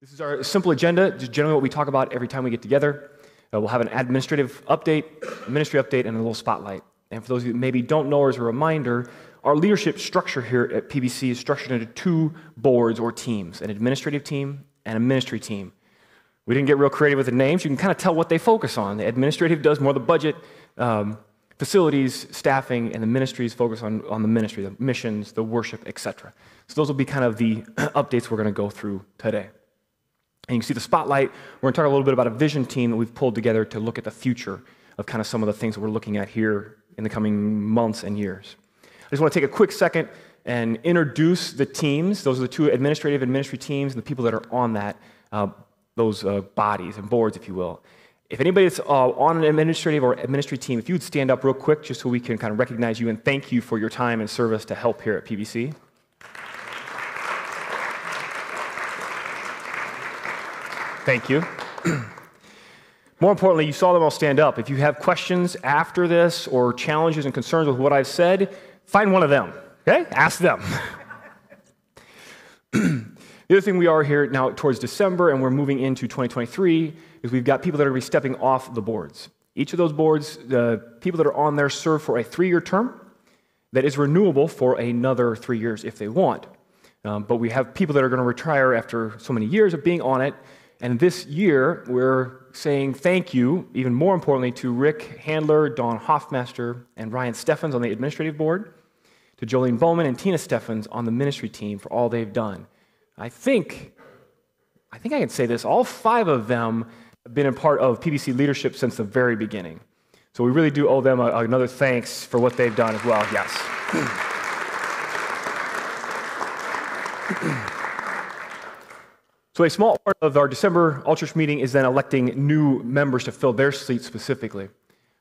This is our simple agenda, just generally what we talk about every time we get together. We'll have an administrative update, a ministry update, and a little spotlight. And for those of you that maybe don't know, as a reminder, our leadership structure here at PBC is structured into two boards or teams, an administrative team and a ministry team. We didn't get real creative with the names. You can kind of tell what they focus on. The administrative does more of the budget, facilities, staffing, and the ministries focus on the ministry, the missions, the worship, etc. So those will be kind of the updates we're going to go through today. And you can see the spotlight. We're going to talk a little bit about a vision team that we've pulled together to look at the future of kind of some of the things that we're looking at here in the coming months and years. I just want to take a quick second and introduce the teams. Those are the two administrative and ministry teams and the people that are on that, those bodies and boards, if you will. If anybody that's on an administrative or administrative team, if you would stand up real quick just so we can kind of recognize you and thank you for your time and service to help here at PBC. Thank you. More importantly, you saw them all stand up. If you have questions after this or challenges and concerns with what I've said, find one of them, okay? Ask them. The other thing we are here now towards December and we're moving into 2023 is we've got people that are going to be stepping off the boards. Each of those boards, the people that are on there serve for a 3-year term that is renewable for another 3 years if they want. But we have people that are going to retire after so many years of being on it. And this year, we're saying thank you, even more importantly, to Rick Handler, Dawn Hoffmaster, and Ryan Steffens on the administrative board, to Jolene Bowman and Tina Steffens on the ministry team for all they've done. I think I can say this, all 5 of them have been a part of PBC leadership since the very beginning. So we really do owe them another thanks for what they've done as well, yes. So a small part of our December all-church meeting is then electing new members to fill their seats specifically.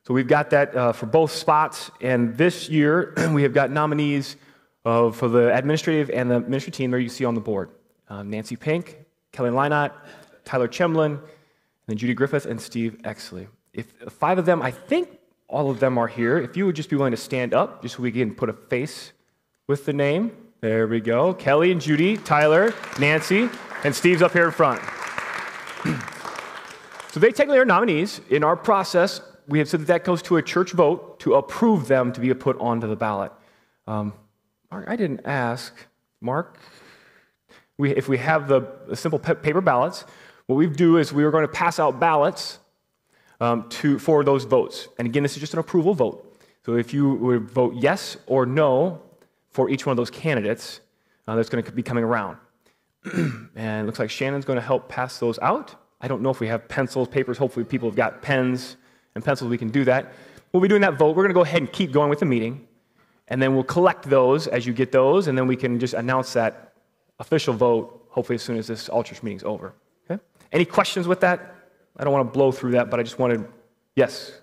So we've got that for both spots, and this year we have got nominees for the administrative and the ministry team there you see on the board. Nancy Pink, Kelly Lynott, Tyler Chemlin, and then Judy Griffith and Steve Exley. If 5 of them, I think all of them are here. If you would just be willing to stand up, just so we can put a face with the name. There we go. Kelly and Judy, Tyler, Nancy, and Steve's up here in front. So they technically are nominees. In our process, we have said that goes to a church vote to approve them to be put onto the ballot. Mark, I didn't ask. Mark, if we have the simple paper ballots, what we do is we are going to pass out ballots for those votes. And again, this is just an approval vote. So if you would vote yes or no for each one of those candidates, that's going to be coming around. And it looks like Shannon's going to help pass those out. I don't know if we have pencils, papers. Hopefully people have got pens and pencils. We can do that. We'll be doing that vote. We're going to go ahead and keep going with the meeting. And then we'll collect those as you get those, and then we can just announce that official vote, hopefully as soon as this all-church meeting's over. Okay? Any questions with that? I don't want to blow through that, but I just wanted, yes,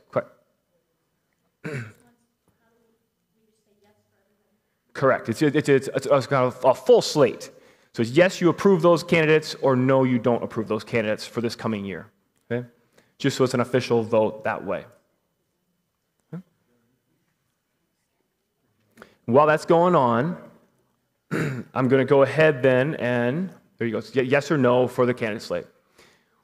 correct. It's got a full slate. So it's yes, you approve those candidates, or no, you don't approve those candidates for this coming year. Okay? Just so it's an official vote that way. Okay? While that's going on, I'm going to go ahead then and, there you go, so yes or no for the candidate slate.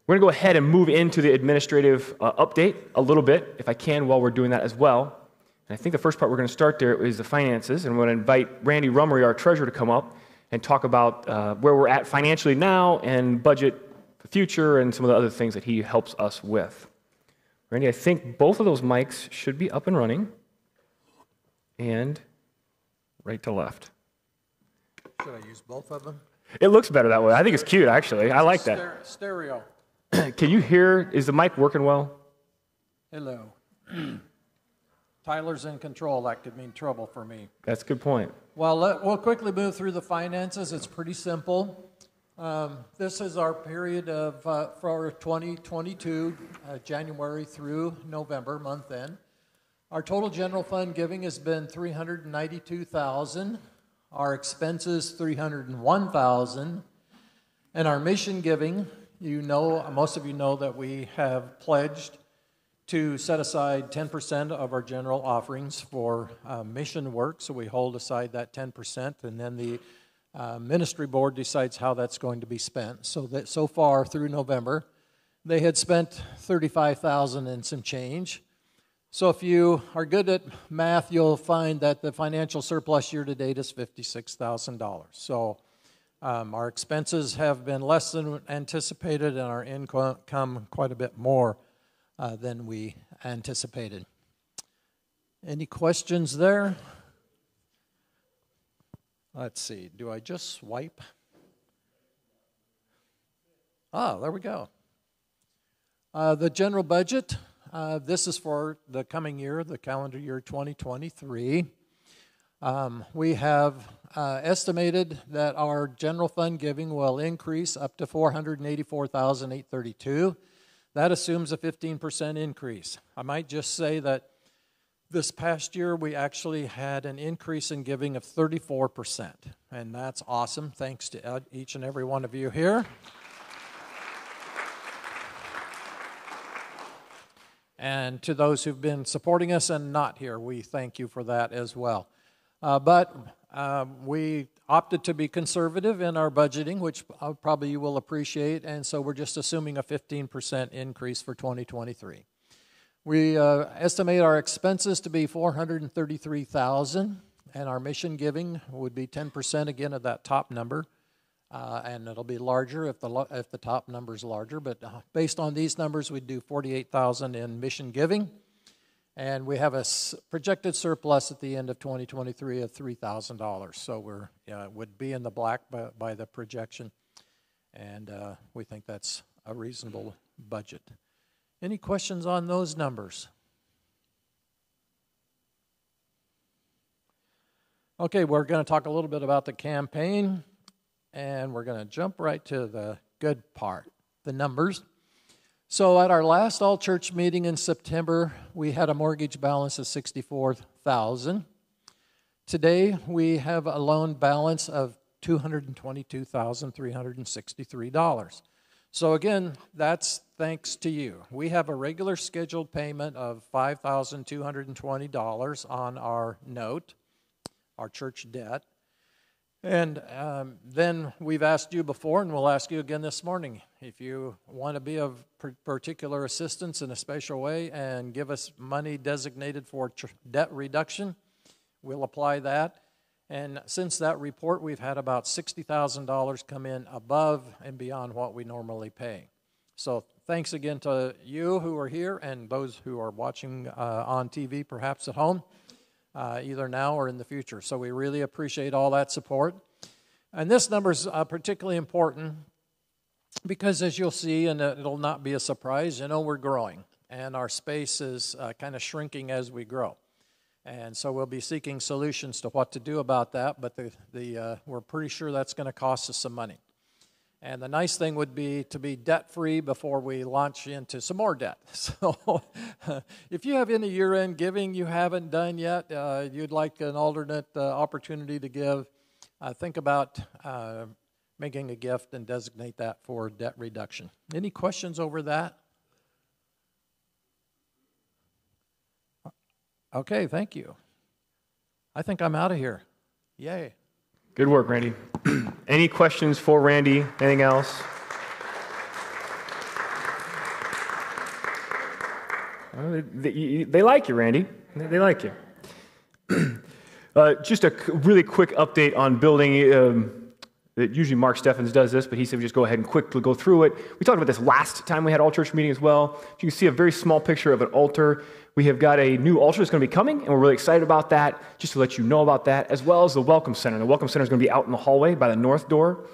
We're going to go ahead and move into the administrative update a little bit, if I can, while we're doing that as well. And I think the first part we're going to start there is the finances, and we're going to invite Randy Rummery, our treasurer, to come up and talk about where we're at financially now and budget the future and some of the other things that he helps us with. Randy, I think both of those mics should be up and running, and right to left. Should I use both of them? It looks better that way. I think it's cute, actually. I like that. Stereo. Can you hear? Is the mic working well? Hello. Tyler's in control. That could mean trouble for me. That's a good point. Well, we'll quickly move through the finances. It's pretty simple. This is our period of for 2022, January through November, month end. Our total general fund giving has been $392,000. Our expenses, $301,000. And our mission giving, most of you know that we have pledged to set aside 10% of our general offerings for mission work, so we hold aside that 10%, and then the Ministry board decides how that's going to be spent. So far through November, they had spent $35,000 and some change. So if you are good at math, you'll find that the financial surplus year to date is $56,000. So our expenses have been less than anticipated, and our income quite a bit more than we anticipated. Any questions there? Let's see. Do I just swipe? There we go. The general budget. This is for the coming year, the calendar year 2023. We have estimated that our general fund giving will increase up to $484,832. That assumes a 15% increase. I might just say that this past year we actually had an increase in giving of 34%, and that's awesome. Thanks to each and every one of you here. And to those who've been supporting us and not here, we thank you for that as well. But we opted to be conservative in our budgeting, which probably you will appreciate, and so we're just assuming a 15% increase for 2023. We estimate our expenses to be $433,000, and our mission giving would be 10% again of that top number. And it'll be larger if the top number is larger. But based on these numbers, we'd do $48,000 in mission giving. And we have a projected surplus at the end of 2023 of $3,000. So we would be in the black by the projection. And we think that's a reasonable budget. Any questions on those numbers? Okay, we're going to talk a little bit about the campaign. And we're going to jump right to the good part, the numbers. So at our last all-church meeting in September, we had a mortgage balance of $64,000. Today, we have a loan balance of $222,363. So again, that's thanks to you. We have a regular scheduled payment of $5,220 on our note, our church debt. And then we've asked you before, and we'll ask you again this morning, if you want to be of particular assistance in a special way and give us money designated for debt reduction, we'll apply that. And since that report, we've had about $60,000 come in above and beyond what we normally pay. So thanks again to you who are here and those who are watching on TV, perhaps at home. Either now or in the future. So we really appreciate all that support. And this number is particularly important because, as you'll see, and it'll not be a surprise, we're growing. And our space is kind of shrinking as we grow. And so we'll be seeking solutions to what to do about that, but we're pretty sure that's going to cost us some money. And the nice thing would be to be debt-free before we launch into some more debt. So if you have any year-end giving you haven't done yet, you'd like an alternate opportunity to give, think about making a gift and designate that for debt reduction. Any questions over that? Okay, thank you. I think I'm out of here. Yay. Good work, Randy. Any questions for Randy? Anything else? They like you, Randy. They like you. Just a really quick update on building. Usually Mark Steffens does this, but he said we just go ahead and quickly go through it. We talked about this last time we had all church meeting as well. You can see a very small picture of an altar. We have got a new altar that's going to be coming, and we're really excited about that, just to let you know about that, as well as the Welcome Center. The Welcome Center is going to be out in the hallway by the north door,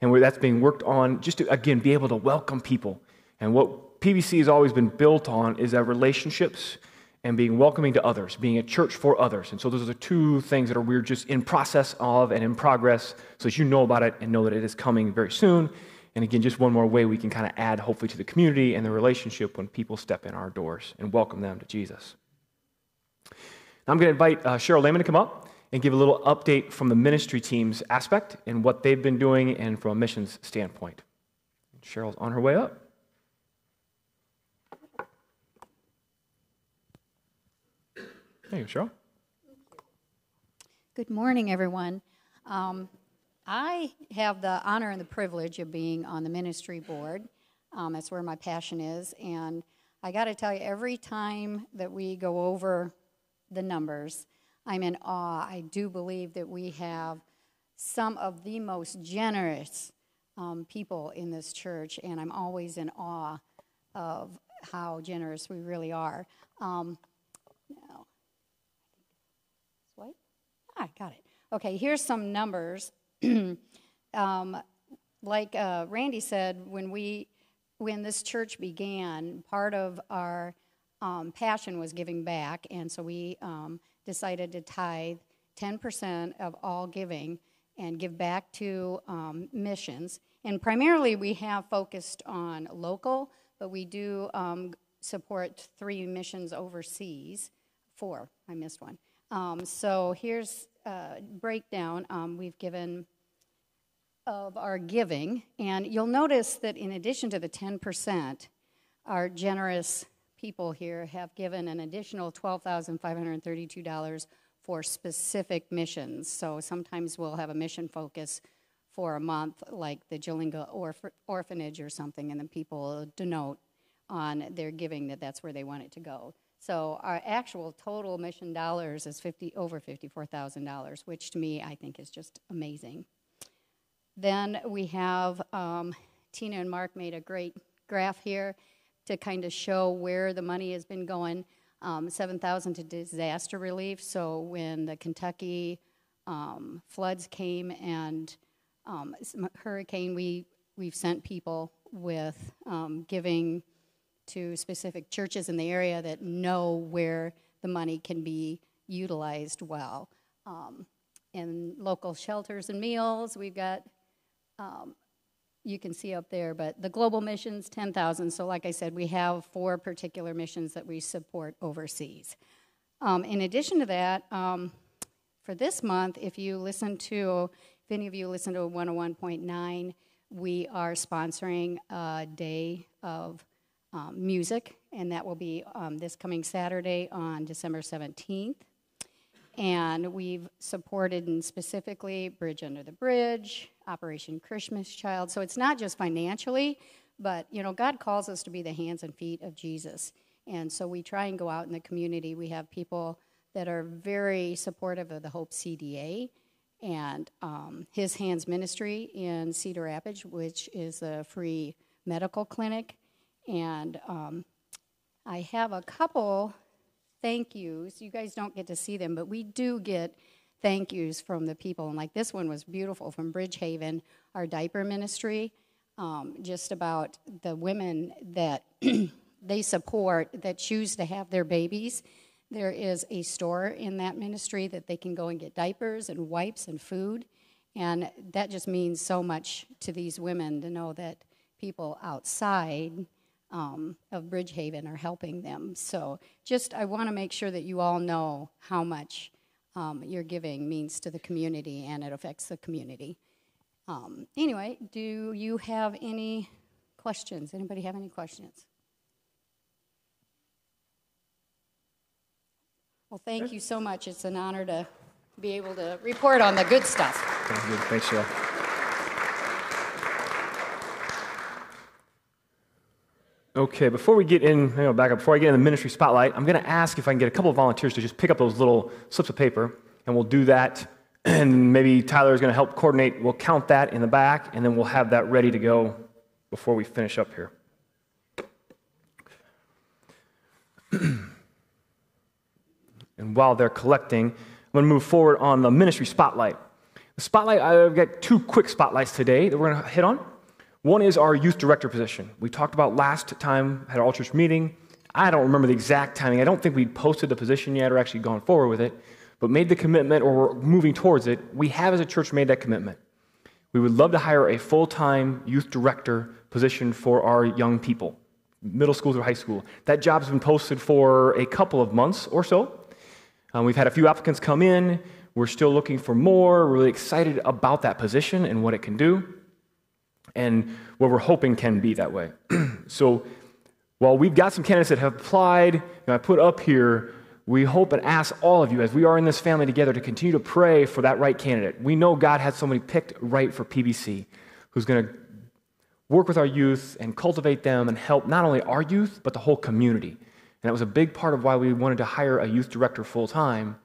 and that's being worked on just to, again, be able to welcome people. And what PBC has always been built on is that relationships and being welcoming to others, being a church for others. And so those are the two things that we're just in process of and in progress, so that you know about it and know that it is coming very soon. And again, just one more way we can kind of add, hopefully, to the community and the relationship when people step in our doors and welcome them to Jesus. Now I'm going to invite Cheryl Lehman to come up and give a little update from the ministry team's aspect and what they've been doing and from a missions standpoint. Cheryl's on her way up. There you go, Cheryl. Good morning, everyone. I have the honor and the privilege of being on the ministry board. That's where my passion is. And I got to tell you, every time that we go over the numbers, I'm in awe. I do believe that we have some of the most generous people in this church, and I'm always in awe of how generous we really are. Now, swipe? I got it. Okay, here's some numbers. Like Randy said, when this church began, part of our passion was giving back, and so we decided to tithe 10% of all giving and give back to missions. And primarily we have focused on local, but we do support 3 missions overseas. 4, I missed one. So here's a breakdown we've given of our giving. And you'll notice that in addition to the 10%, our generous people here have given an additional $12,532 for specific missions. So sometimes we'll have a mission focus for a month, like the Jalinga orphanage or something, and then people denote on their giving that that's where they want it to go. So our actual total mission dollars is over $54,000, which to me I think is just amazing. Then we have, Tina and Mark made a great graph here to kind of show where the money has been going. $7,000 to disaster relief. So when the Kentucky floods came and hurricane, we've sent people with giving to specific churches in the area that know where the money can be utilized well. In local shelters and meals, we've got, you can see up there, but the global missions, 10,000. So like I said, we have 4 particular missions that we support overseas. In addition to that, for this month, if any of you listen to 101.9, we are sponsoring a day of music, and that will be this coming Saturday on December 17th. And we've supported, and specifically, Bridge Under the Bridge, Operation Christmas Child. So it's not just financially, but, you know, God calls us to be the hands and feet of Jesus. And so we try and go out in the community. We have people that are very supportive of the Hope CDA and His Hands Ministry in Cedar Rapids, which is a free medical clinic. And I have a couple thank yous. You guys don't get to see them, but we do get thank yous from the people. And like this one was beautiful from Bridgehaven, our diaper ministry, just about the women that they support that choose to have their babies. There is a store in that ministry that they can go and get diapers and wipes and food. And that just means so much to these women to know that people outside of Bridgehaven are helping them. So just I want to make sure that you all know how much your giving means to the community, and it affects the community. Anyway, do you have any questions? Anybody have any questions? Well, thank you so much. It's an honor to be able to report on the good stuff. Thank you. Thanks, Sheila. Okay, before we get in, back up, before I get in the ministry spotlight, I'm going to ask if I can get a couple of volunteers to just pick up those little slips of paper, and we'll do that, and maybe Tyler is going to help coordinate. We'll count that in the back, and then we'll have that ready to go before we finish up here. And while they're collecting, I'm going to move forward on the ministry spotlight. The spotlight, I've got 2 quick spotlights today that we're going to hit on. One is our youth director position. We talked about last time, had our all church meeting. I don't remember the exact timing. I don't think we'd posted the position yet or actually gone forward with it, but made the commitment, or we're moving towards it. We have as a church made that commitment. We would love to hire a full-time youth director position for our young people, middle school through high school. That job's been posted for a couple of months or so. We've had a few applicants come in. We're still looking for more. We're really excited about that position and what it can do, and what we're hoping can be that way. So while we've got some candidates that have applied, I put up here we hope and ask all of you, as we are in this family together, to continue to pray for that right candidate. We know God has somebody picked right for PBC who's going to work with our youth and cultivate them and help not only our youth, but the whole community. And that was a big part of why we wanted to hire a youth director full-time.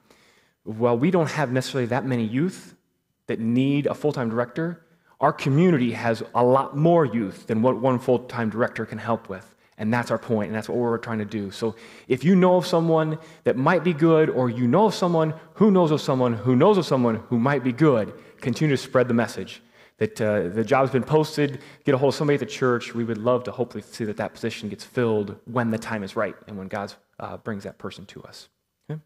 While we don't have necessarily that many youth that need a full-time director, our community has a lot more youth than what one full-time director can help with. And that's our point, and that's what we're trying to do. So if you know of someone that might be good, or you know of someone who knows of someone who knows of someone who might be good, continue to spread the message that the job's been posted, get a hold of somebody at the church. We would love to hopefully see that that position gets filled when the time is right and when God brings that person to us. Okay?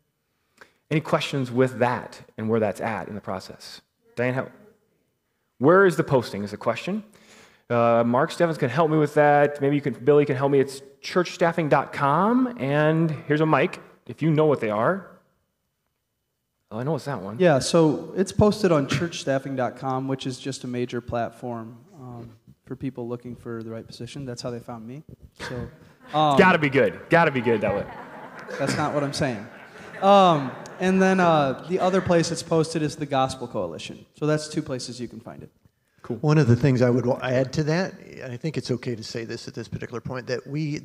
Any questions with that and where that's at in the process? Diane, where is the posting is the question. Mark Steffens can help me with that. Maybe Billy can help me. It's churchstaffing.com, and here's a mic. If you know what they are. Oh, I know it's that one. Yeah, so it's posted on churchstaffing.com, which is just a major platform for people looking for the right position. That's how they found me. So, gotta be good. Gotta be good that way. That's not what I'm saying. And then the other place it's posted is the Gospel Coalition. So that's two places you can find it. Cool. One of the things I would add to that, and I think it's okay to say this at this particular point, that we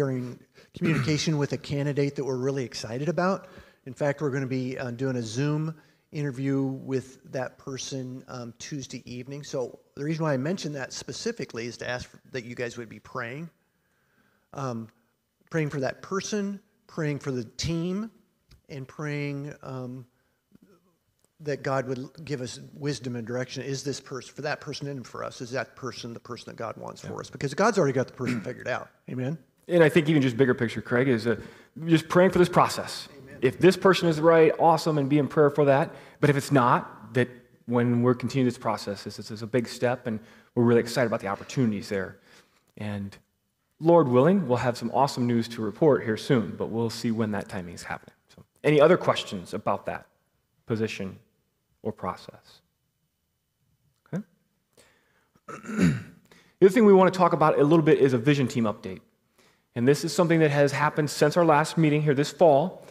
are in communication with a candidate that we're really excited about. In fact, we're going to be doing a Zoom interview with that person Tuesday evening. So the reason why I mentioned that specifically is to ask that you guys would be praying for that person, praying for the team, and praying that God would give us wisdom and direction. Is this person, for that person and for us, is that person the person that God wants for us? Because God's already got the person figured out. Amen? And I think even just bigger picture, Craig, is just praying for this process. Amen. If this person is right, awesome, and be in prayer for that. But if it's not, that when we're continuing this process, this is a big step, and we're really excited about the opportunities there. And Lord willing, we'll have some awesome news to report here soon, but we'll see when that timing is happening. So, any other questions about that position or process? Okay. The other thing we want to talk about a little bit is a vision team update. And this is something that has happened since our last meeting here this fall,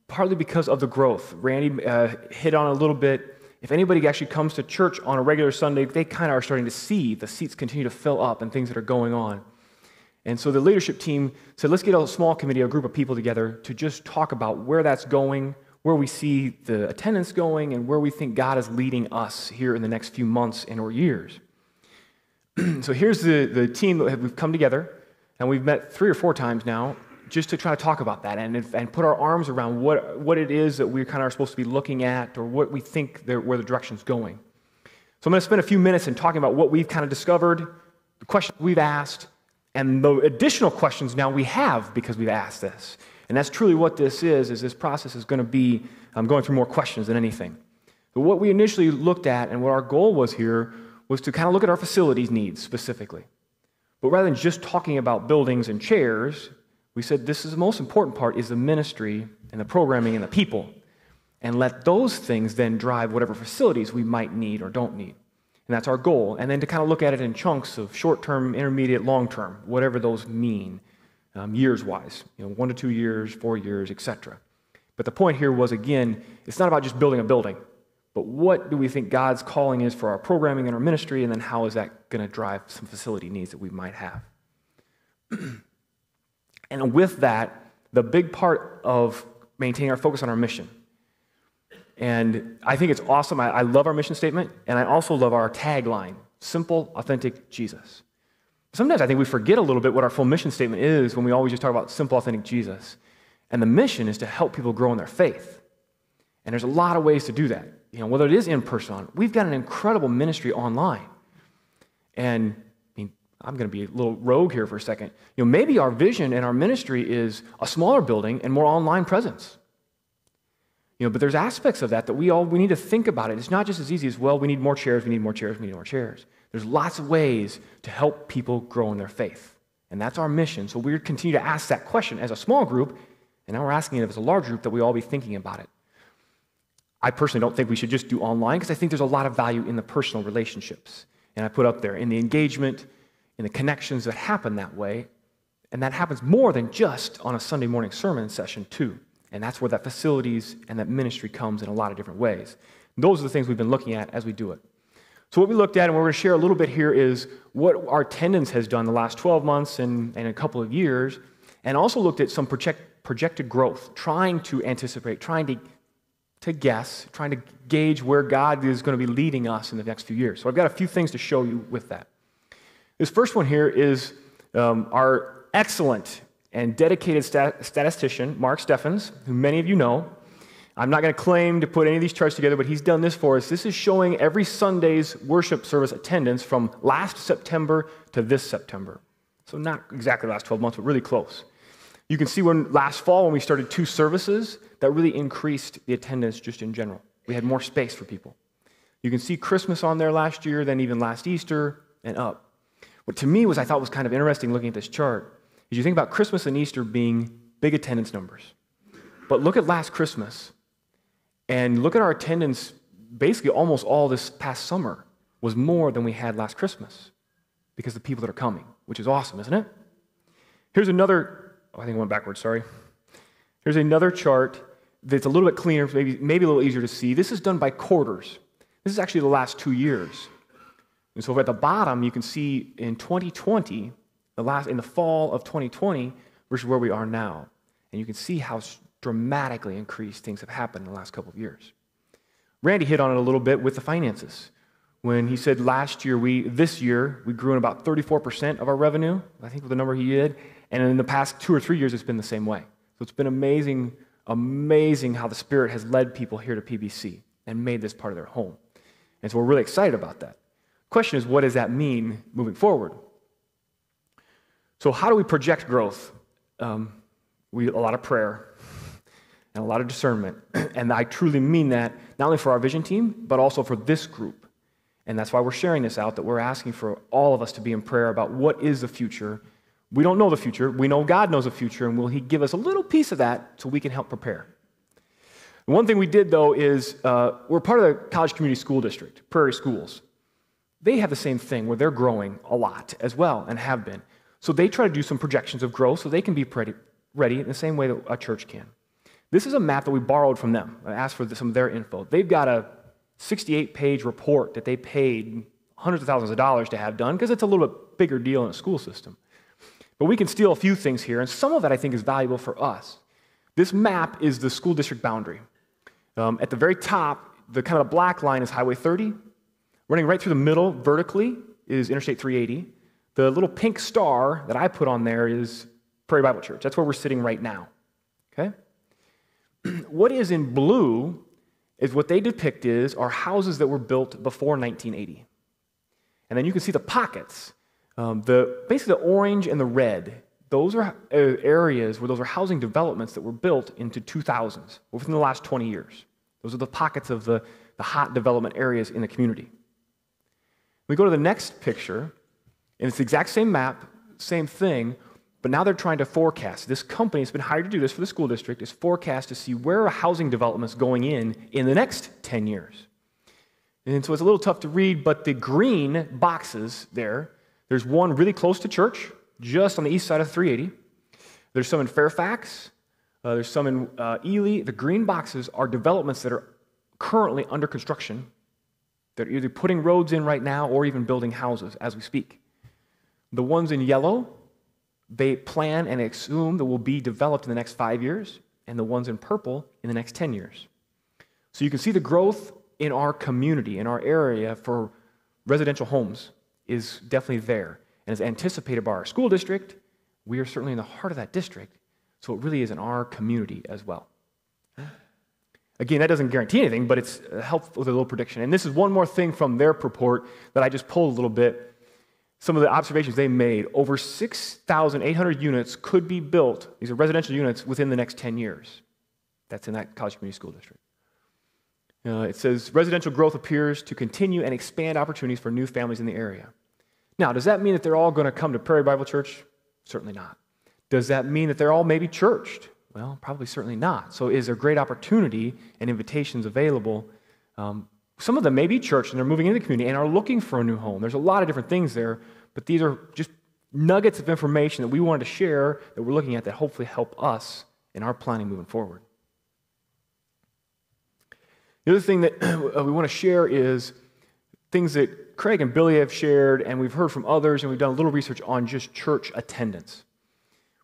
partly because of the growth. Randy hit on a little bit. If anybody actually comes to church on a regular Sunday, they kind of are starting to see the seats continue to fill up and things that are going on. And so the leadership team said, let's get a small committee, a group of people together to just talk about where that's going, where we see the attendance going, and where we think God is leading us here in the next few months and or years. So here's the team that we've come together, and we've met 3 or 4 times now just to try to talk about that and put our arms around what it is that we kind of are supposed to be looking at or what we think where the direction's going. So I'm going to spend a few minutes in talking about what we've kind of discovered, the questions we've asked, and the additional questions now we have because we've asked this. And that's truly what this is this process is going to be going through more questions than anything. But what we initially looked at and what our goal was here was to kind of look at our facilities needs specifically. But rather than just talking about buildings and chairs, we said this is the most important part is the ministry and the programming and the people. And let those things then drive whatever facilities we might need or don't need. And that's our goal. And then to kind of look at it in chunks of short-term, intermediate, long-term, whatever those mean, years-wise, 1 to 2 years, 4 years, etc. But the point here was, again, it's not about just building a building, but what do we think God's calling is for our programming and our ministry, and then how is that going to drive some facility needs that we might have? And with that, the big part of maintaining our focus on our mission. And I think it's awesome. I love our mission statement, and I also love our tagline, Simple, Authentic Jesus. Sometimes I think we forget a little bit what our full mission statement is when we always just talk about simple, authentic Jesus. And the mission is to help people grow in their faith. And there's a lot of ways to do that. Whether it is in person, we've got an incredible ministry online. And I'm going to be a little rogue here for a second. Maybe our vision and our ministry is a smaller building and more online presence. But there's aspects of that we need to think about it. It's not just as easy as, well, we need more chairs, we need more chairs, we need more chairs. There's lots of ways to help people grow in their faith. And that's our mission. So we continue to ask that question as a small group, and now we're asking it as a large group that we all be thinking about it. I personally don't think we should just do online because I think there's a lot of value in the personal relationships. And I put up there in the engagement, in the connections that happen that way, And that happens more than just on a Sunday morning sermon session, too. And that's where that facilities and that ministry comes in a lot of different ways. And those are the things we've been looking at as we do it. So what we looked at, and we're going to share a little bit here, is what our attendance has done the last 12 months and a couple of years, and also looked at some projected growth, trying to anticipate, trying to guess, trying to gauge where God is going to be leading us in the next few years. So I've got a few things to show you with that. This first one here is our excellent and dedicated statistician, Mark Steffens, who many of you know. I'm not going to claim to put any of these charts together, but he's done this for us. This is showing every Sunday's worship service attendance from last September to this September. So not exactly the last 12 months, but really close. You can see when last fall, when we started 2 services, that really increased the attendance just in general. We had more space for people. You can see Christmas on there last year, then even last Easter, and up. What to me I thought was kind of interesting looking at this chart is you think about Christmas and Easter being big attendance numbers. But look at last Christmas, and look at our attendance, basically almost all this past summer was more than we had last Christmas because of the people that are coming, which is awesome, isn't it? Here's another, I think I went backwards, sorry. Here's another chart that's a little bit cleaner, maybe a little easier to see. This is done by quarters. This is actually the last 2 years. And so at the bottom, you can see in 2020, in the fall of 2020 versus where we are now. And you can see how dramatically increased things have happened in the last couple of years. Randy hit on it a little bit with the finances when he said this year, we grew in about 34% of our revenue, I think was the number he did, and in the past 2 or 3 years, it's been the same way. So it's been amazing how the Spirit has led people here to PBC and made this part of their home. And so we're really excited about that. Question is, what does that mean moving forward? So how do we project growth? A lot of prayer and a lot of discernment. And I truly mean that, not only for our vision team, but also for this group. And that's why we're sharing this out, that we're asking for all of us to be in prayer about what is the future. We don't know the future. We know God knows the future, and will He give us a little piece of that so we can help prepare? One thing we did, though, is we're part of the College Community School District, Prairie Schools. They have the same thing where they're growing a lot as well and have been. So they try to do some projections of growth so they can be ready in the same way that a church can. This is a map that we borrowed from them. I asked for some of their info. They've got a 68-page report that they paid hundreds of thousands of dollars to have done because it's a little bit bigger deal in a school system. But we can steal a few things here, and some of that I think is valuable for us. This map is the school district boundary. At the very top, the kind of black line is Highway 30. Running right through the middle vertically is Interstate 380. The little pink star that I put on there is Prairie Bible Church. That's where we're sitting right now. Okay? What is in blue is what they depict are houses that were built before 1980. And then you can see the pockets. Basically the orange and the red, those are areas where those are housing developments that were built into 2000s, within the last 20 years. Those are the pockets of the hot development areas in the community. We go to the next picture, and it's the exact same map, same thing, but now they're trying to forecast. This company has been hired to do this for the school district, is forecast to see where are housing developments going in the next 10 years. And so it's a little tough to read, but the green boxes there's one really close to church, just on the east side of 380. There's some in Fairfax. There's some in Ely. The green boxes are developments that are currently under construction. They're either putting roads in right now or even building houses as we speak. The ones in yellow, they plan and assume that will be developed in the next 5 years, and the ones in purple in the next 10 years. So you can see the growth in our community, in our area for residential homes is definitely there. And as anticipated by our school district, we are certainly in the heart of that district, so it really is in our community as well. Again, that doesn't guarantee anything, but it's helpful with a little prediction. And this is one more thing from their report that I just pulled a little bit. Some of the observations they made, over 6,800 units could be built, these are residential units, within the next 10 years. That's in that College Community School District. It says, residential growth appears to continue and expand opportunities for new families in the area. Now, does that mean that they're all going to come to Prairie Bible Church? Certainly not. Does that mean that they're all maybe churched? Well, probably certainly not. So is there great opportunity and invitations available? Some of them may be churched and they're moving into the community and are looking for a new home. There's a lot of different things there, but these are just nuggets of information that we wanted to share that we're looking at that hopefully help us in our planning moving forward. The other thing that we want to share is things that Craig and Billy have shared, and we've heard from others, and we've done a little research on just church attendance.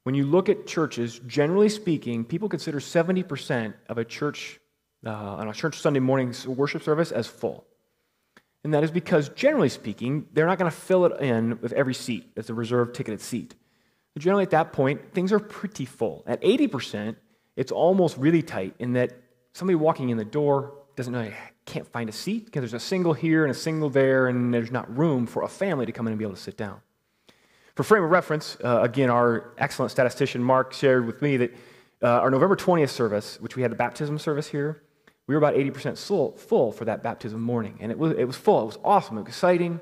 When you look at churches, generally speaking, people consider 70% of a church, on a church Sunday morning worship service as full. And that is because, generally speaking, they're not going to fill it in with every seat as a reserved ticketed seat. Generally, at that point, things are pretty full. At 80%, it's almost really tight in that somebody walking in the door can't find a seat because there's a single here and a single there, and there's not room for a family to come in and be able to sit down. For frame of reference, again, our excellent statistician Mark shared with me that our November 20th service, which we had the baptism service here, we were about 80% full for that baptism morning, and it was full. It was awesome. It was exciting,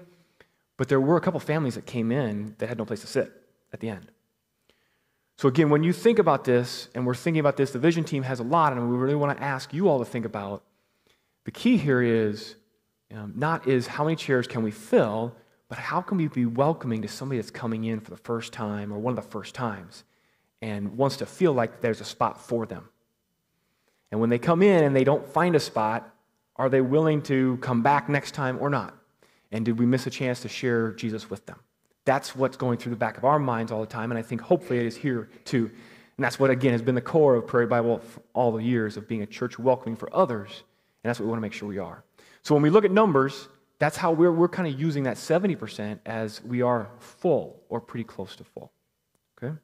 but there were a couple families that came in that had no place to sit at the end. So again, when you think about this, and we're thinking about this, the vision team has a lot, and we really want to ask you all to think about. The key here is not is how many chairs can we fill, but how can we be welcoming to somebody that's coming in for the first time or one of the first times and wants to feel like there's a spot for them. And when they come in and they don't find a spot, are they willing to come back next time or not? And did we miss a chance to share Jesus with them? That's what's going through the back of our minds all the time, and I think hopefully it is here too. And that's what, again, has been the core of Prairie Bible for all the years of being a church welcoming for others. And that's what we want to make sure we are. So when we look at numbers, that's how we're kind of using that 70% as we are full or pretty close to full. Okay?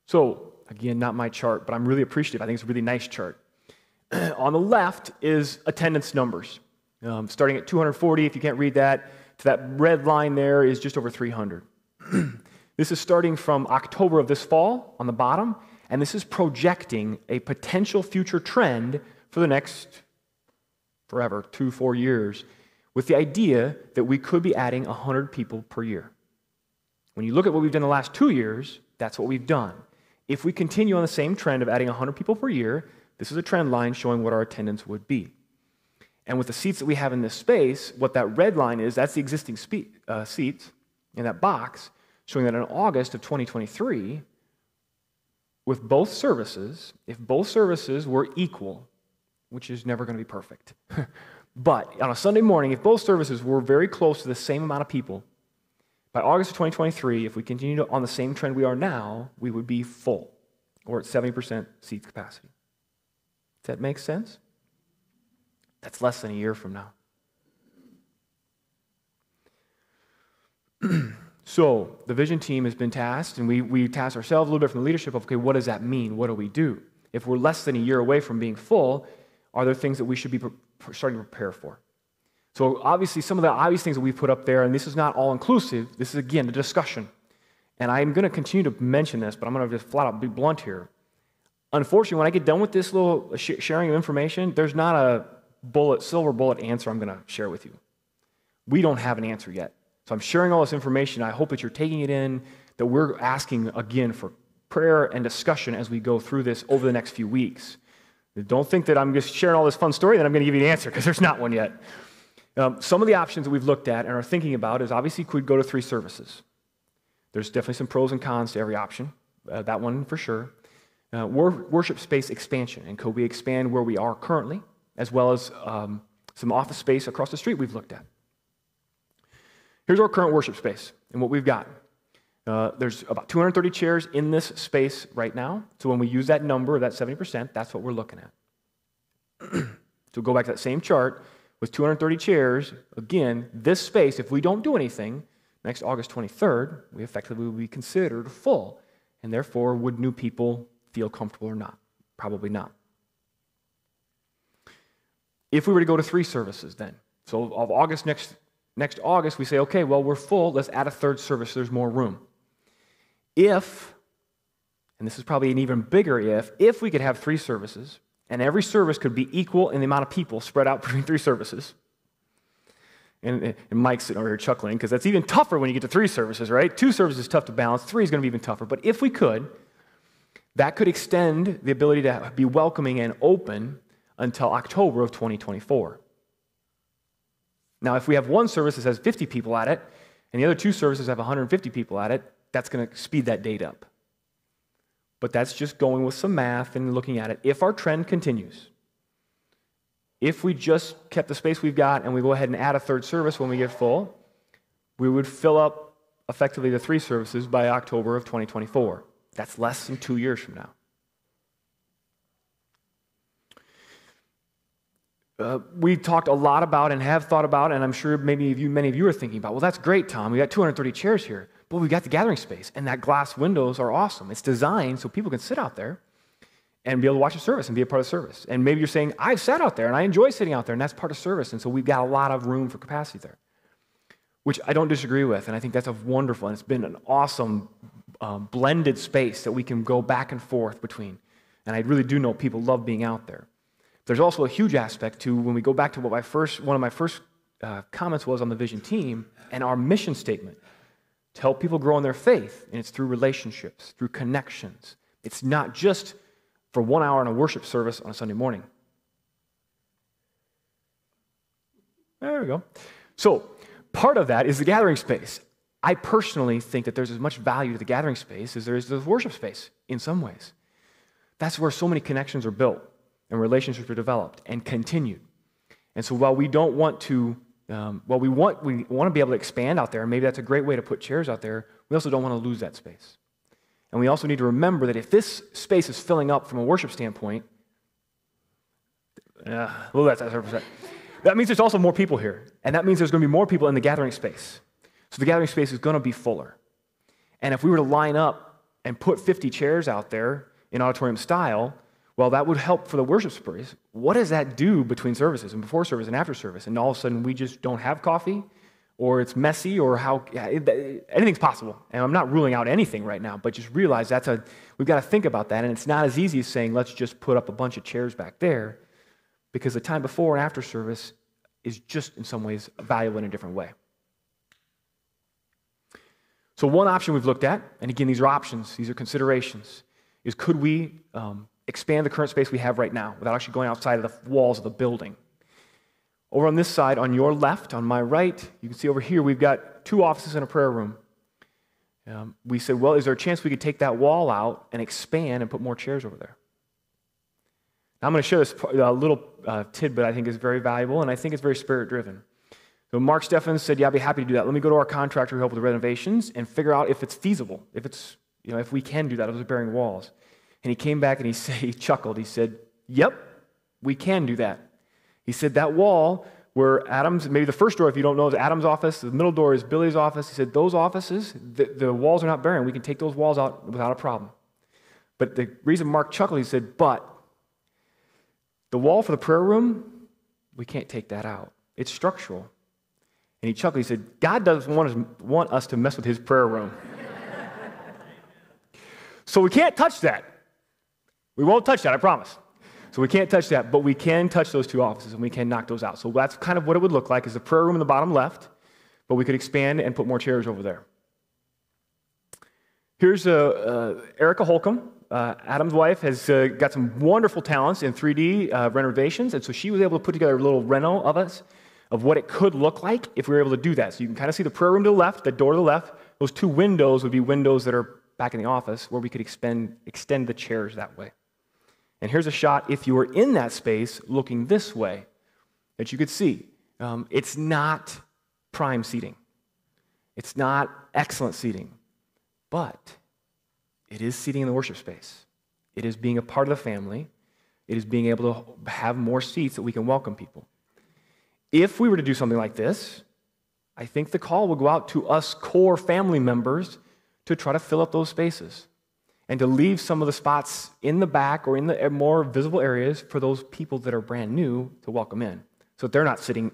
So, again, not my chart, but I'm really appreciative. I think it's a really nice chart. On the left is attendance numbers. Starting at 240, if you can't read that, to that red line there is just over 300. This is starting from October of this fall on the bottom, and this is projecting a potential future trend for the next forever, 2-4 years, with the idea that we could be adding 100 people per year. When you look at what we've done the last 2 years, that's what we've done. If we continue on the same trend of adding 100 people per year, this is a trend line showing what our attendance would be. And with the seats that we have in this space, what that red line is, that's the existing seats in that box, showing that in August of 2023, with both services, if both services were equal, which is never going to be perfect, but on a Sunday morning, if both services were very close to the same amount of people, by August of 2023, if we continue on the same trend we are now, we would be full, or at 70% seat capacity. Does that make sense? That's less than a year from now. So the vision team has been tasked, and we tasked ourselves a little bit from the leadership of, okay, what does that mean? What do we do? If we're less than a year away from being full, are there things that we should be starting to prepare for? So obviously, some of the obvious things that we've put up there, and this is not all-inclusive, this is, again, a discussion. And I'm going to continue to mention this, but I'm going to just flat out be blunt here. Unfortunately, when I get done with this little sharing of information, there's not a silver bullet answer I'm going to share with you. We don't have an answer yet. So I'm sharing all this information. I hope that you're taking it in, that we're asking, again, for prayer and discussion as we go through this over the next few weeks. Don't think that I'm just sharing all this fun story that I'm going to give you the answer, because there's not one yet. Some of the options that we've looked at and are thinking about is obviously could go to 3 services. There's definitely some pros and cons to every option, that one for sure. Worship space expansion, and could we expand where we are currently, as well as some office space across the street we've looked at. Here's our current worship space and what we've got. There's about 230 chairs in this space right now. So when we use that number, that 70%, that's what we're looking at. So go back to that same chart with 230 chairs. Again, this space, if we don't do anything, next August 23rd, we effectively will be considered full. And therefore, would new people feel comfortable or not? Probably not. If we were to go to 3 services then, so of August next August, we say, okay, well, we're full, let's add a 3rd service, there's more room. If, and this is probably an even bigger if we could have 3 services, and every service could be equal in the amount of people spread out between 3 services, and Mike's sitting over here chuckling, because that's even tougher when you get to 3 services, right? 2 services is tough to balance, 3 is going to be even tougher, but if we could, that could extend the ability to be welcoming and open until October of 2024. Now, if we have one service that has 50 people at it, and the other 2 services have 150 people at it, that's going to speed that date up. But that's just going with some math and looking at it. If our trend continues, if we just kept the space we've got and we go ahead and add a 3rd service when we get full, we would fill up effectively the 3 services by October of 2024. That's less than 2 years from now. We talked a lot about and have thought about, and I'm sure many of you are thinking about, well, that's great, Tom. We got 230 chairs here, but we got the gathering space, and that glass windows are awesome. It's designed so people can sit out there and be able to watch a service and be a part of service. And maybe you're saying, I've sat out there, and I enjoy sitting out there, and that's part of service, and so we've got a lot of room for capacity there, which I don't disagree with, and I think that's wonderful, and it's been an awesome blended space that we can go back and forth between. And I really do know people love being out there. There's also a huge aspect to when we go back to what one of my first comments was on the vision team and our mission statement to help people grow in their faith, and it's through relationships, through connections. It's not just for 1 hour in a worship service on a Sunday morning. There we go. So part of that is the gathering space. I personally think that there's as much value to the gathering space as there is to the worship space in some ways. That's where so many connections are built and relationships are developed and continued. And so while we don't want to, we want to be able to expand out there, and maybe that's a great way to put chairs out there, we also don't want to lose that space. And we also need to remember that if this space is filling up from a worship standpoint, that means there's also more people here. And that means there's going to be more people in the gathering space. So the gathering space is going to be fuller. And if we were to line up and put 50 chairs out there in auditorium style, well, that would help for the worship space. What does that do between services and before service and after service? And all of a sudden we just don't have coffee, or it's messy, or anything's possible. And I'm not ruling out anything right now, but just realize we've got to think about that. And it's not as easy as saying, let's just put up a bunch of chairs back there, because the time before and after service is just in some ways valuable in a different way. So one option we've looked at, and again, these are options, these are considerations, is could we expand the current space we have right now without actually going outside of the walls of the building? Over on this side, on your left, on my right, you can see over here we've got 2 offices and a prayer room. We said, well, is there a chance we could take that wall out and expand and put more chairs over there? Now, I'm going to share this little tidbit I think is very valuable, and I think it's very spirit-driven. So Mark Steffens said, yeah, I'd be happy to do that. Let me go to our contractor who helped with the renovations and figure out if it's feasible, if we can do that, those bearing walls. And he came back and he chuckled. He said, yep, we can do that. He said that wall where Adam's, maybe the first door, if you don't know, is Adam's office. The middle door is Billy's office. He said those offices, the walls are not bearing. We can take those walls out without a problem. But the reason Mark chuckled, he said, but the wall for the prayer room, we can't take that out. It's structural. And he chuckled. He said, God doesn't want us to mess with his prayer room. So we can't touch that. We won't touch that, I promise. So we can't touch that, but we can touch those 2 offices, and we can knock those out. So that's kind of what it would look like, is the prayer room in the bottom left, but we could expand and put more chairs over there. Here's Erica Holcomb. Adam's wife has got some wonderful talents in 3D renovations, and so she was able to put together a little reno of what it could look like if we were able to do that. So you can kind of see the prayer room to the left, the door to the left. Those 2 windows would be windows that are back in the office where we could extend the chairs that way. And here's a shot, if you were in that space looking this way, that you could see. It's not prime seating. It's not excellent seating. But it is seating in the worship space. It is being a part of the family. It is being able to have more seats that we can welcome people. If we were to do something like this, I think the call will go out to us core family members to try to fill up those spaces and to leave some of the spots in the back or in the more visible areas for those people that are brand new to welcome in, so that they're not sitting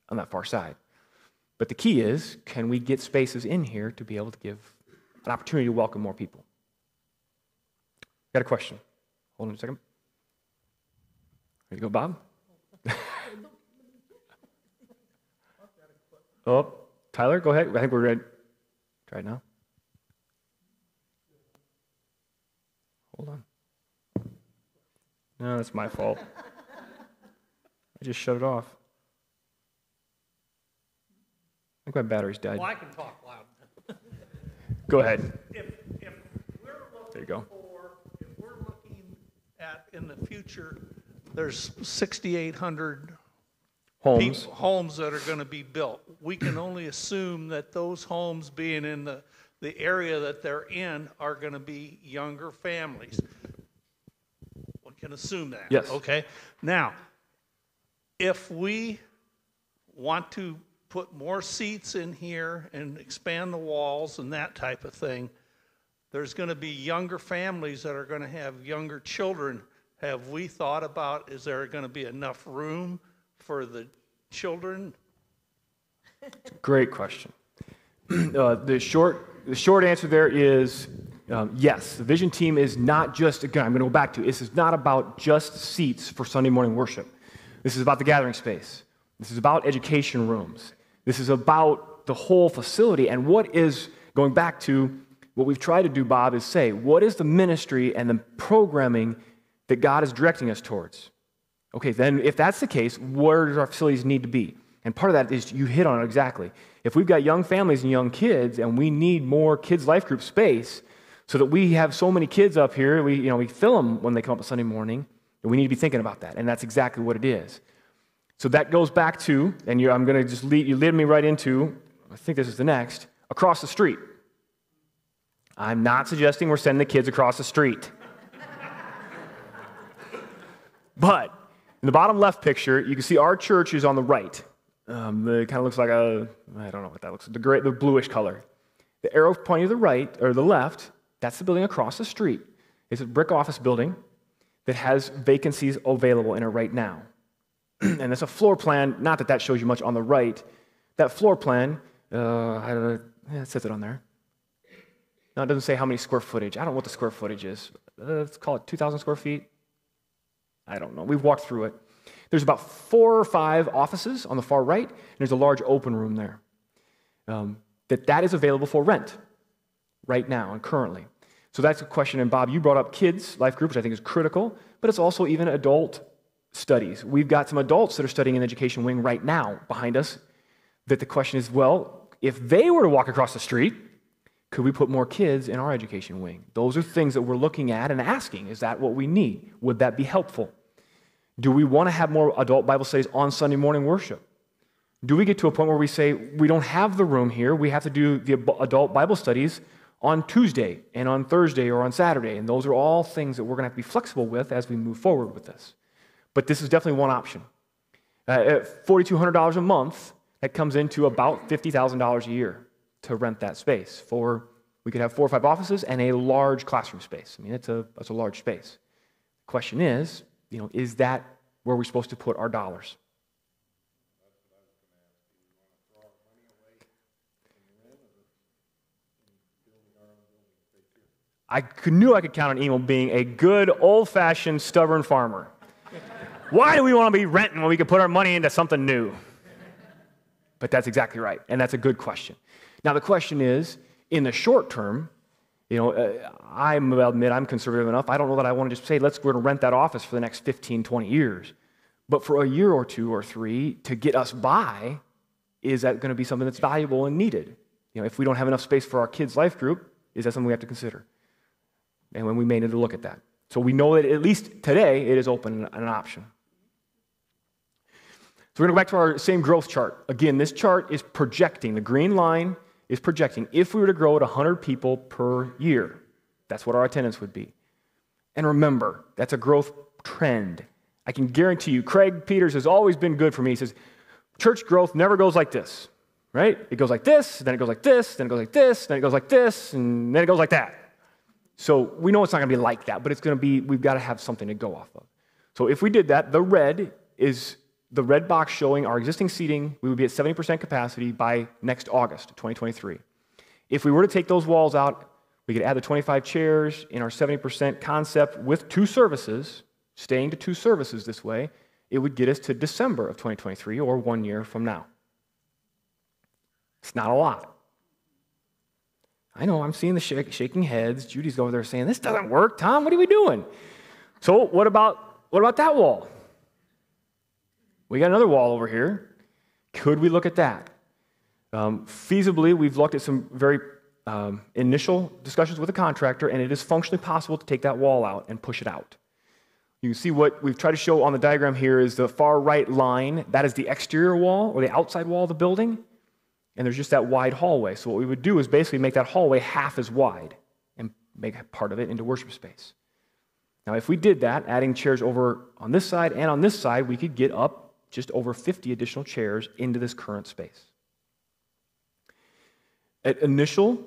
on that far side. But the key is, can we get spaces in here to be able to give an opportunity to welcome more people? Got a question? Hold on a second. Ready to go, Bob? Oh, Tyler, go ahead. I think we're ready. Try it now. Hold on. No, that's my fault. I just shut it off. think my battery's died. Well, I can talk loud. Go ahead. If we're There you go. if we're looking at in the future, there's 6,800 Homes. homes that are going to be built. We can only assume that those homes being in the area that they're in are going to be younger families. We can assume that. Yes. Okay. Now, if we want to put more seats in here and expand the walls and that type of thing, there's going to be younger families that are going to have younger children. Have we thought about, is there going to be enough room for the children? Great question. The short answer there is yes. The vision team is not just, again, I'm going to go back to, this is not about just seats for Sunday morning worship. This is about the gathering space. This is about education rooms. This is about the whole facility. And what is, going back to what we've tried to do, Bob, is say, what is the ministry and the programming that God is directing us towards? Okay, then if that's the case, where does our facilities need to be? And part of that is, you hit on it exactly. If we've got young families and young kids, and we need more kids' life group space, so that we have so many kids up here, we fill them when they come up on Sunday morning, and we need to be thinking about that. And that's exactly what it is. So that goes back to, and I'm going to just lead me right into, I think this is the next, across the street. I'm not suggesting we're sending the kids across the street. But in the bottom left picture, you can see our church is on the right. It kind of looks like I don't know what that looks like, the bluish color. The arrow pointing to the right, or the left, that's the building across the street. It's a brick office building that has vacancies available in it right now. And it's a floor plan, not that that shows you much on the right. That floor plan, it says it on there. No, it doesn't say how many square footage. I don't know what the square footage is. Let's call it 2,000 square feet. I don't know. We've walked through it. There's about 4 or 5 offices on the far right, and there's a large open room there. That is available for rent right now and currently. So that's a question. And Bob, you brought up kids' life group, which I think is critical, but it's also even adult studies. We've got some adults that are studying in the education wing right now behind us, that the question is, well, if they were to walk across the street, could we put more kids in our education wing? Those are things that we're looking at and asking, is that what we need? Would that be helpful? Do we want to have more adult Bible studies on Sunday morning worship? Do we get to a point where we say, we don't have the room here, we have to do the adult Bible studies on Tuesday and on Thursday or on Saturday? And those are all things that we're going to have to be flexible with as we move forward with this. But this is definitely one option. At $4,200 a month, that comes into about $50,000 a year to rent that space. We could have 4 or 5 offices and a large classroom space. I mean, that's a large space. The question is that where we're supposed to put our dollars? I knew I could count on Emil being a good, old-fashioned, stubborn farmer. Why do we want to be renting when we can put our money into something new? But that's exactly right, and that's a good question. Now, the question is, in the short term, I will admit I'm conservative enough. I don't know that I want to just say, we're going to rent that office for the next 15, 20 years. But for a year or 2 or 3 to get us by, is that going to be something that's valuable and needed? If we don't have enough space for our kids' life group, is that something we have to consider? And when we may need to look at that. So we know that at least today it is open and an option. So we're going to go back to our same growth chart. Again, this chart is projecting. The green line is projecting if we were to grow at 100 people per year. That's what our attendance would be. And remember, that's a growth trend. I can guarantee you, Craig Peters has always been good for me. He says, church growth never goes like this, right? It goes like this, then it goes like this, then it goes like this, then it goes like this, and then it goes like that. So we know it's not going to be like that, but it's going to be, we've got to have something to go off of. So if we did that, the red is the red box showing our existing seating. We would be at 70% capacity by next August, 2023. If we were to take those walls out, we could add the 25 chairs in our 70% concept with 2 services, staying to 2 services this way. It would get us to December of 2023, or 1 year from now. It's not a lot. I know, I'm seeing the shaking heads. Judy's over there saying, this doesn't work. Tom, what are we doing? So what about that wall? We got another wall over here. Could we look at that? Feasibly, we've looked at some very initial discussions with the contractor, and it is functionally possible to take that wall out and push it out. You can see what we've tried to show on the diagram here is the far right line. That is the exterior wall or the outside wall of the building, and there's just that wide hallway. So what we would do is basically make that hallway half as wide and make part of it into worship space. Now, if we did that, adding chairs over on this side and on this side, we could get up just over 50 additional chairs into this current space. At initial,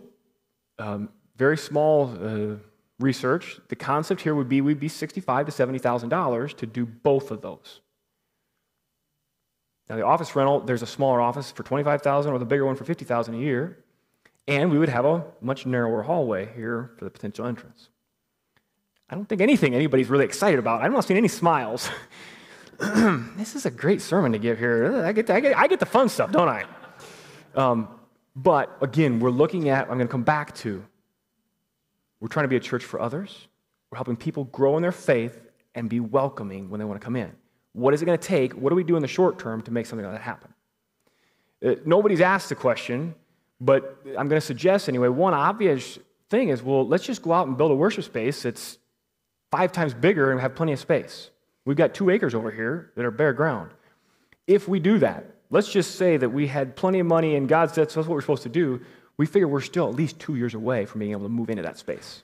very small research, the concept here would be we'd be $65,000 to $70,000 to do both of those. Now, the office rental, there's a smaller office for $25,000 or the bigger one for $50,000 a year, and we would have a much narrower hallway here for the potential entrance. I don't think anybody's really excited about. I'm not seeing any smiles. This is a great sermon to give here. I get the fun stuff, don't I? But again, we're looking at, I'm going to come back to, we're trying to be a church for others. We're helping people grow in their faith and be welcoming when they want to come in. What is it going to take? What do we do in the short term to make something like that happen? Nobody's asked the question, but I'm going to suggest anyway, one obvious thing is, well, let's just go out and build a worship space that's 5 times bigger and have plenty of space. We've got 2 acres over here that are bare ground. If we do that, let's just say that we had plenty of money and God said, so that's what we're supposed to do. We figure we're still at least 2 years away from being able to move into that space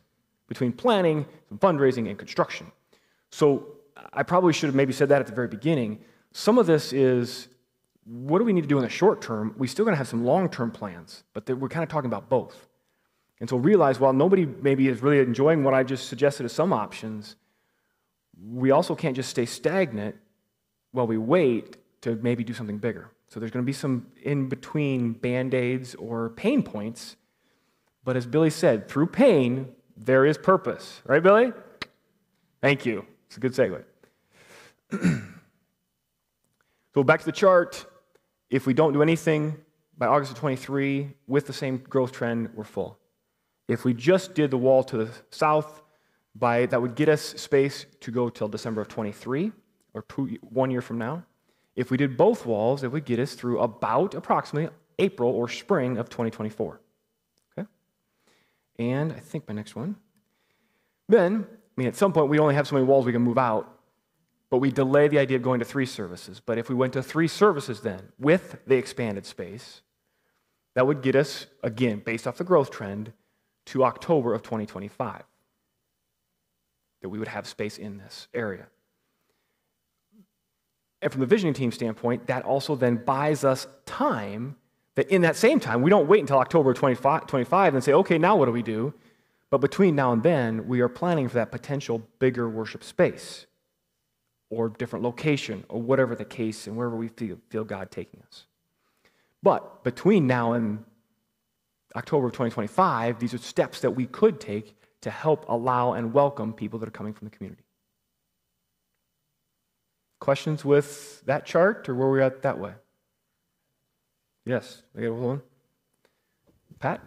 between planning, some fundraising, and construction. So I probably should have maybe said that at the very beginning. Some of this is, what do we need to do in the short term? We're still going to have some long-term plans, but we're kind of talking about both. And so realize, while nobody maybe is really enjoying what I just suggested as some options, we also can't just stay stagnant while we wait to maybe do something bigger. So there's going to be some in-between Band-Aids or pain points, but as Billy said, through pain, there is purpose. Right, Billy? Thank you. It's a good segue. So back to the chart. If we don't do anything by August of 23 with the same growth trend, we're full. If we just did the wall to the south, that would get us space to go till December of 23, or 1 year from now. If we did both walls, it would get us through approximately April or spring of 2024. Okay? And I think my next one. Then, at some point, we only have so many walls we can move out, but we delay the idea of going to 3 services. But if we went to 3 services then, with the expanded space, that would get us, again, based off the growth trend, to October of 2025, that we would have space in this area. And from the visioning team standpoint, that also then buys us time, that in that same time, we don't wait until October 25 and say, okay, now what do we do? But between now and then, we are planning for that potential bigger worship space or different location or whatever the case and wherever we feel God taking us. But between now and October of 2025, these are steps that we could take to help allow and welcome people that are coming from the community. Questions with that chart, or where we're at that way? Yes, I got one. Pat?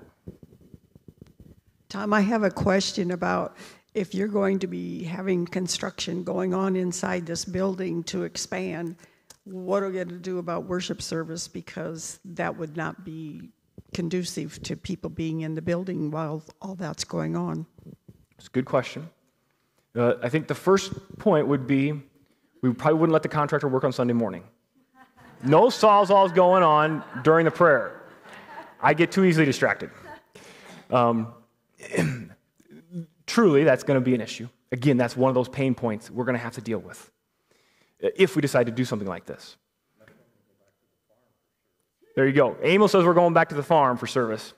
Tom, I have a question about if you're going to be having construction going on inside this building to expand, what are we going to do about worship service? Because that would not be conducive to people being in the building while all that's going on. It's a good question. I think the first point would be we probably wouldn't let the contractor work on Sunday morning. No sawzalls going on during the prayer. I get too easily distracted. Truly, that's going to be an issue. Again, that's one of those pain points we're going to have to deal with if we decide to do something like this. There you go. Emil says we're going back to the farm for service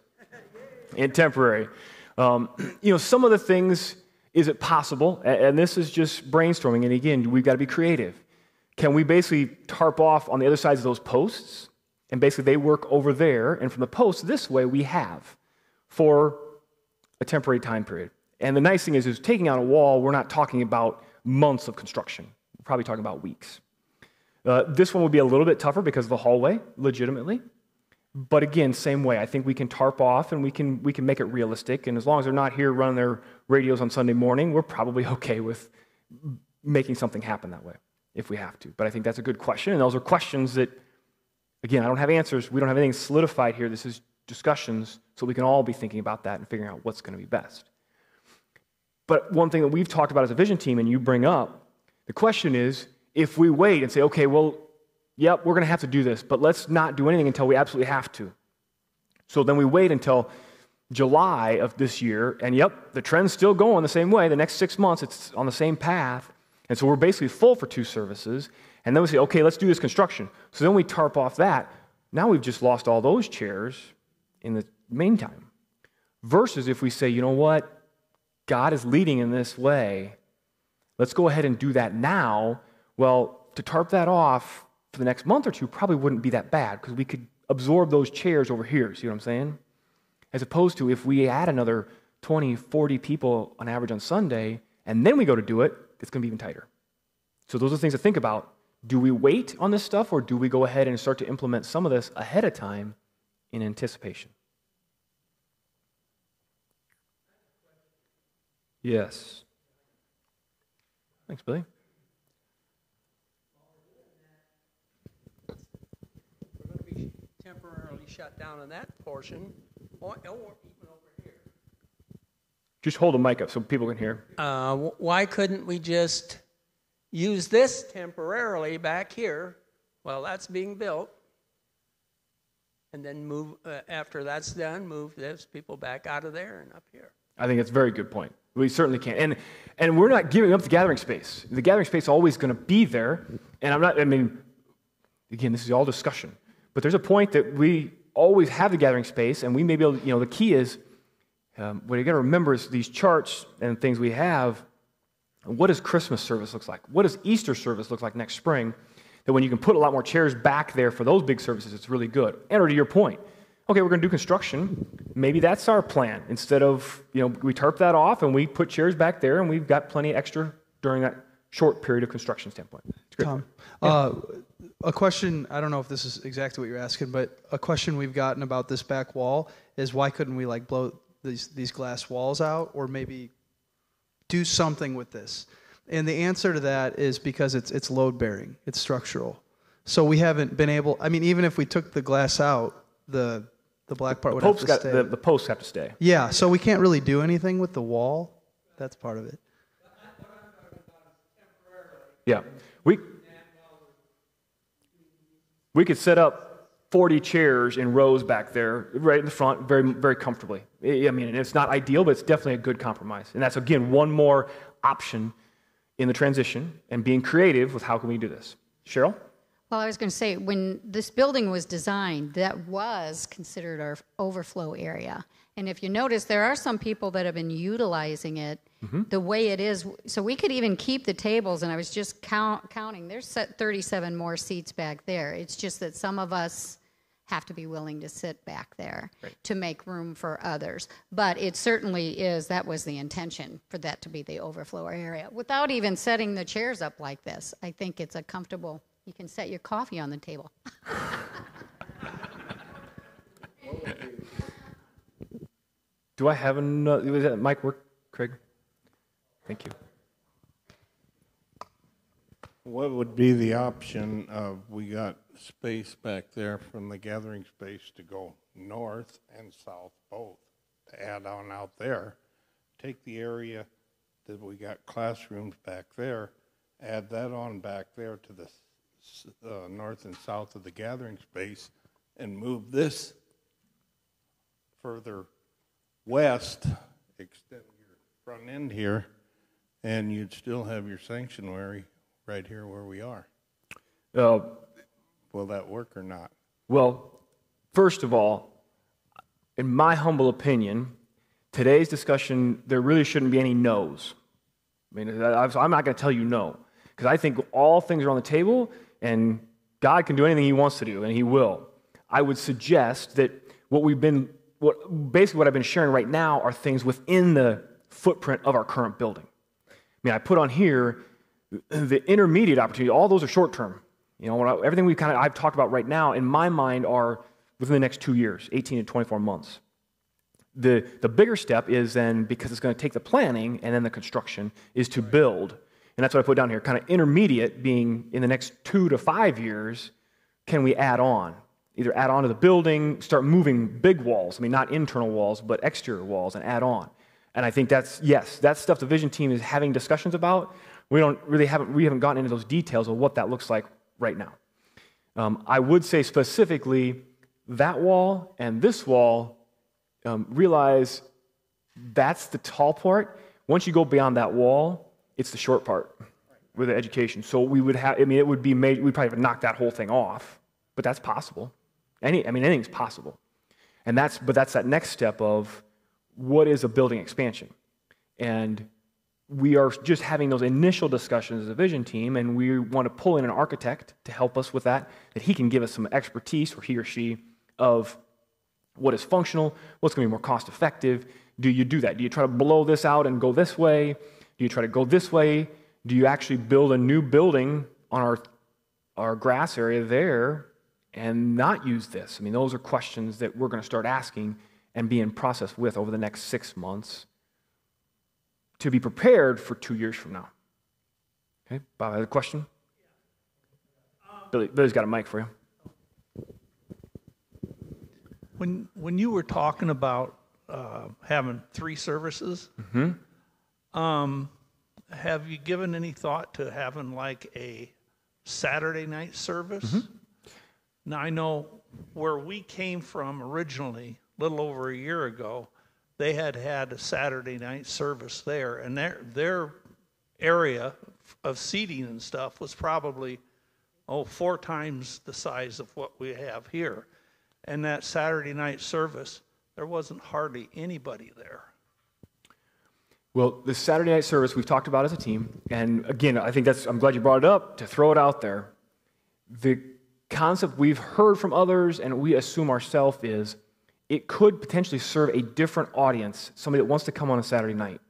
in temporary. Some of the things, is it possible? And this is just brainstorming. And again, we've got to be creative. Can we basically tarp off on the other sides of those posts? And basically they work over there. And from the posts this way, we have for a temporary time period. And the nice thing is taking out a wall, we're not talking about months of construction. We're probably talking about weeks. This one will be a little bit tougher because of the hallway, legitimately. But again, same way. I think we can tarp off and we can make it realistic. And as long as they're not here running their radios on Sunday morning, we're probably okay with making something happen that way if we have to. But I think that's a good question. And those are questions that Again, I don't have answers. We don't have anything solidified here. This is discussions, so we can all be thinking about that and figuring out what's going to be best. But one thing that we've talked about as a vision team, and you bring up, the question is, if we wait and say, okay, well, yep, we're going to have to do this, but let's not do anything until we absolutely have to. So then we wait until July of this year, and yep, the trend's still going the same way. The next 6 months, it's on the same path. And so we're basically full for 2 services. And then we say, okay, let's do this construction. So then we tarp off that. Now we've just lost all those chairs in the meantime. Versus if we say, you know what? God is leading in this way. Let's go ahead and do that now. Well, to tarp that off for the next month or two probably wouldn't be that bad because we could absorb those chairs over here. See what I'm saying? As opposed to if we add another 20, 40 people on average on Sunday, and then we go to do it, it's going to be even tighter. So those are things to think about. Do we wait on this stuff, or do we go ahead and start to implement some of this ahead of time in anticipation? Yes. Thanks, Billy. We're going to be temporarily shut down on that portion, or even over here. Just hold the mic up so people can hear. Why couldn't we just use this temporarily back here while that's being built, and then move, after that's done, move those people back out of there and up here? I think that's a very good point. We certainly can. And we're not giving up the gathering space. The gathering space is always going to be there. And again, this is all discussion. But there's a point that we always have the gathering space, and we may be able to, the key is, what you got to remember is these charts and things we have, what does Christmas service look like? What does Easter service look like next spring? That when you can put a lot more chairs back there for those big services, it's really good. And or to your point, okay, we're going to do construction. Maybe that's our plan. Instead of, we tarp that off and we put chairs back there and we've got plenty extra during that short period of construction standpoint. Tom, a question, I don't know if this is exactly what you're asking, but a question we've gotten about this back wall is why couldn't we blow these glass walls out or maybe do something with this? And the answer to that is because it's load bearing, it's structural. So we haven't been able, even if we took the glass out, the black part would have to stay. The posts have to stay. Yeah, so we can't really do anything with the wall. That's part of it. Yeah. We could set up 40 chairs in rows back there, right in the front, very, very comfortably. It's not ideal, but it's definitely a good compromise. And that's, again, one more option in the transition and being creative with how can we do this. Cheryl? Well, I was going to say, when this building was designed, that was considered our overflow area. And if you notice, there are some people that have been utilizing it the way it is. So we could even keep the tables, and I was just counting. There's 37 more seats back there. It's just that some of us have to be willing to sit back there to make room for others. But it certainly is, that was the intention, for that to be the overflow area. Without even setting the chairs up like this, I think it's a comfortable... You can set your coffee on the table. Do I have another? Was that mic work, Craig? Thank you. What would be the option of, we got space back there from the gathering space to go north and south both, to add on out there, take the area that we got classrooms back there, add that on back there to the north and south of the gathering space, and move this further west, extend your front end here, and you'd still have your sanctuary right here where we are. Will that work or not? Well, First of all, in my humble opinion, today's discussion, there really shouldn't be any no's. I'm not going to tell you no, because I think all things are on the table, and God can do anything He wants to do, and He will. I would suggest that what I've been sharing right now are things within the footprint of our current building. I put on here the intermediate opportunity. All those are short term. Everything I've talked about right now, in my mind, are within the next 2 years, 18 to 24 months. The bigger step is then, because it's going to take the planning and then the construction, is to build. And that's what I put down here. Kind of intermediate being in the next 2 to 5 years, can we add on? either add on to the building, start moving big walls. I mean, not internal walls, but exterior walls, and add on. And I think that's stuff the vision team is having discussions about. We haven't gotten into those details of what that looks like right now. I would say specifically that wall and this wall, realize that's the tall part. Once you go beyond that wall, it's the short part with the education. So we would have, it would be made, we'd probably have to knock that whole thing off, but that's possible. Anything's possible. But that's that next step of what is a building expansion. And we are just having those initial discussions as a vision team, and we want to pull in an architect to help us with that he can give us some expertise, or he or she, of what is functional, what's going to be more cost effective. Do you do that? Do you try to blow this out and go this way? Do you try to go this way? Do you actually build a new building on our grass area there and not use this? Those are questions that we're going to start asking and be in process with over the next 6 months to be prepared for 2 years from now. Okay, Bob, have a question? Billy's got a mic for you. When you were talking about having 3 services, have you given any thought to having like a Saturday night service? Now, I know where we came from originally, a little over a year ago, they had a Saturday night service there, and their area of seating and stuff was probably 4 times the size of what we have here. And that Saturday night service, there wasn't hardly anybody there. Well, the Saturday night service we've talked about as a team, and again, I think I'm glad you brought it up to throw it out there. The concept we've heard from others and we assume ourselves is it could potentially serve a different audience, somebody that wants to come on a Saturday night.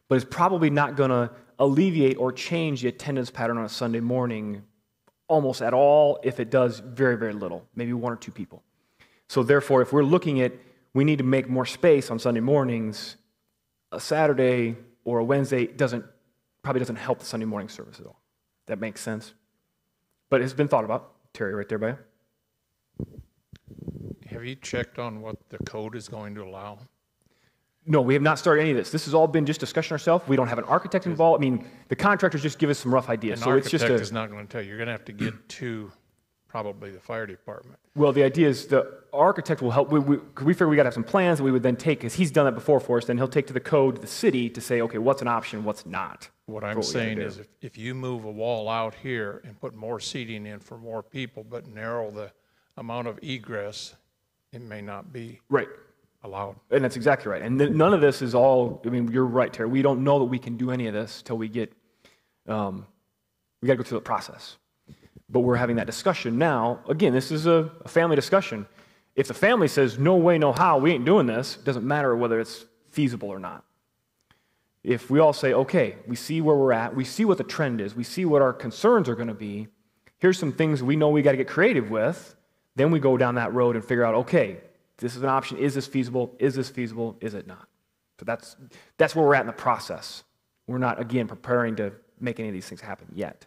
But it's probably not going to alleviate or change the attendance pattern on a Sunday morning almost at all. If it does, very, very little, maybe 1 or 2 people. So therefore, if we're looking at we need to make more space on Sunday mornings, a Saturday or a Wednesday probably doesn't help the Sunday morning service at all. That makes sense. But it's been thought about. Terry, right there by you. Have you checked on what the code is going to allow? No, we have not started any of this. This has all been just discussion ourselves. We don't have an architect involved. The contractors just give us some rough ideas. An architect is not going to tell you. You're going to have to get to probably the fire department. Well, the idea is the architect will help. We figure we got to have some plans that we would then take, because he's done that before for us, then he'll take to the code, the city, to say, okay, what's an option, what's not. What I'm saying is if you move a wall out here and put more seating in for more people, but narrow the amount of egress, it may not be allowed. And that's exactly right. And none of this is all, you're right, Terry. We don't know that we can do any of this till we get, we got to go through the process. But we're having that discussion now. Again, this is a family discussion. If the family says, no way, no how, we ain't doing this, it doesn't matter whether it's feasible or not. If we all say, okay, we see where we're at, we see what the trend is, we see what our concerns are going to be, here's some things we know we got to get creative with, then we go down that road and figure out, okay, this is an option, is this feasible, is it not? So that's where we're at in the process. We're not, again, preparing to make any of these things happen yet.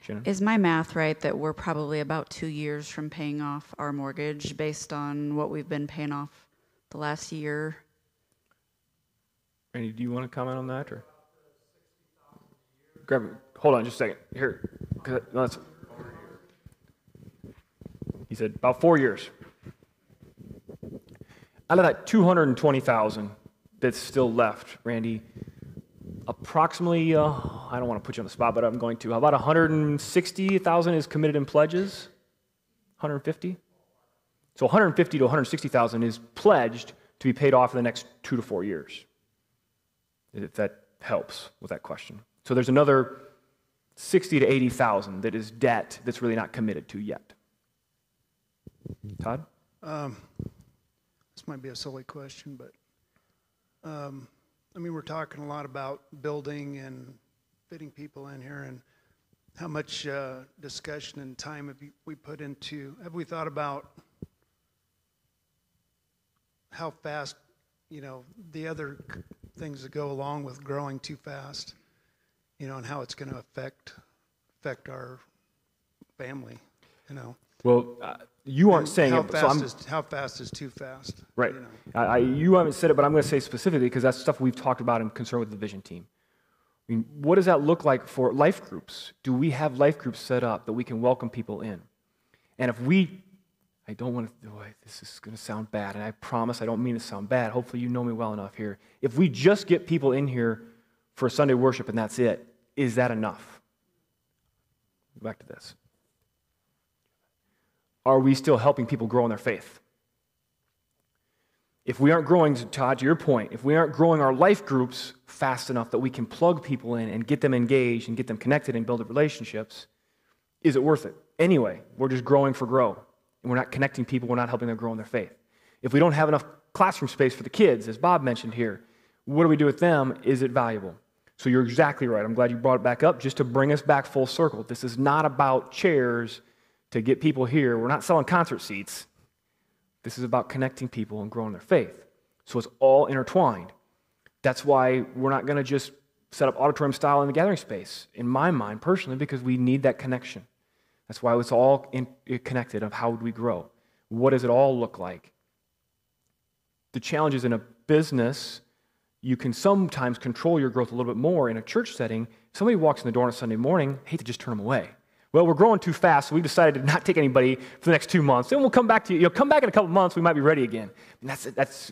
Shannon? Is my math right that we're probably about 2 years from paying off our mortgage based on what we've been paying off the last year? Randy, do you want to comment on that? Or hold on just a second. Here. He said about 4 years. Out of that 220,000 that's still left, Randy, approximately, I don't want to put you on the spot, but I'm going to. About 160,000 is committed in pledges. 150. So 150 to 160,000 is pledged to be paid off in the next 2 to 4 years. If that helps with that question. So there's another 60 to 80,000 that is debt that's really not committed to yet. Todd? This might be a silly question, but we're talking a lot about building and fitting people in here, and how much discussion and time have we thought about how fast, the other things that go along with growing too fast, and how it's going to affect our family, Well, you aren't saying how it, fast how fast is too fast? Right. You know. You haven't said it, but I'm going to say specifically because that's stuff we've talked about in concern with the vision team. I mean, what does that look like for life groups? Do we have life groups set up that we can welcome people in? And if I don't want to, this is going to sound bad, and I promise I don't mean to sound bad. Hopefully you know me well enough here. If we just get people in here for Sunday worship and that's it, is that enough? Back to this. Are we still helping people grow in their faith? If we aren't growing, Todd, to your point, if we aren't growing our life groups fast enough that we can plug people in and get them engaged and get them connected and build relationships, is it worth it? Anyway, we're just growing for grow. And we're not connecting people, we're not helping them grow in their faith. If we don't have enough classroom space for the kids, as Bob mentioned here, what do we do with them? Is it valuable? So you're exactly right. I'm glad you brought it back up just to bring us back full circle. This is not about chairs to get people here. We're not selling concert seats. This is about connecting people and growing their faith. So it's all intertwined. That's why we're not going to just set up auditorium style in the gathering space, in my mind, personally, because we need that connection. That's why it's all connected of how would we grow. What does it all look like? The challenge is in a business, you can sometimes control your growth a little bit more. In a church setting, if somebody walks in the door on a Sunday morning, I hate to just turn them away. Well, we're growing too fast, so we've decided to not take anybody for the next 2 months. Then we'll come back to you. You'll come back in a couple months, we might be ready again. And that's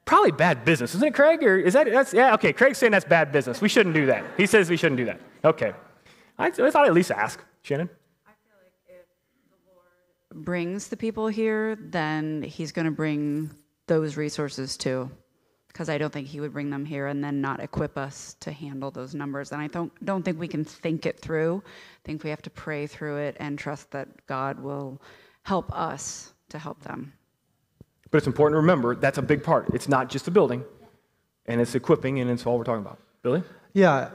probably bad business, isn't it, Craig? Or yeah, okay, Craig's saying that's bad business. We shouldn't do that. He says we shouldn't do that. Okay. I thought I'd at least ask. Shannon? I feel like if the Lord brings the people here, then he's going to bring those resources too. Because I don't think he would bring them here and then not equip us to handle those numbers. And I don't think we can think it through. I think we have to pray through it and trust that God will help us to help them. But it's important to remember that's a big part. It's not just the building, and it's equipping, and it's all we're talking about. Billy? Yeah,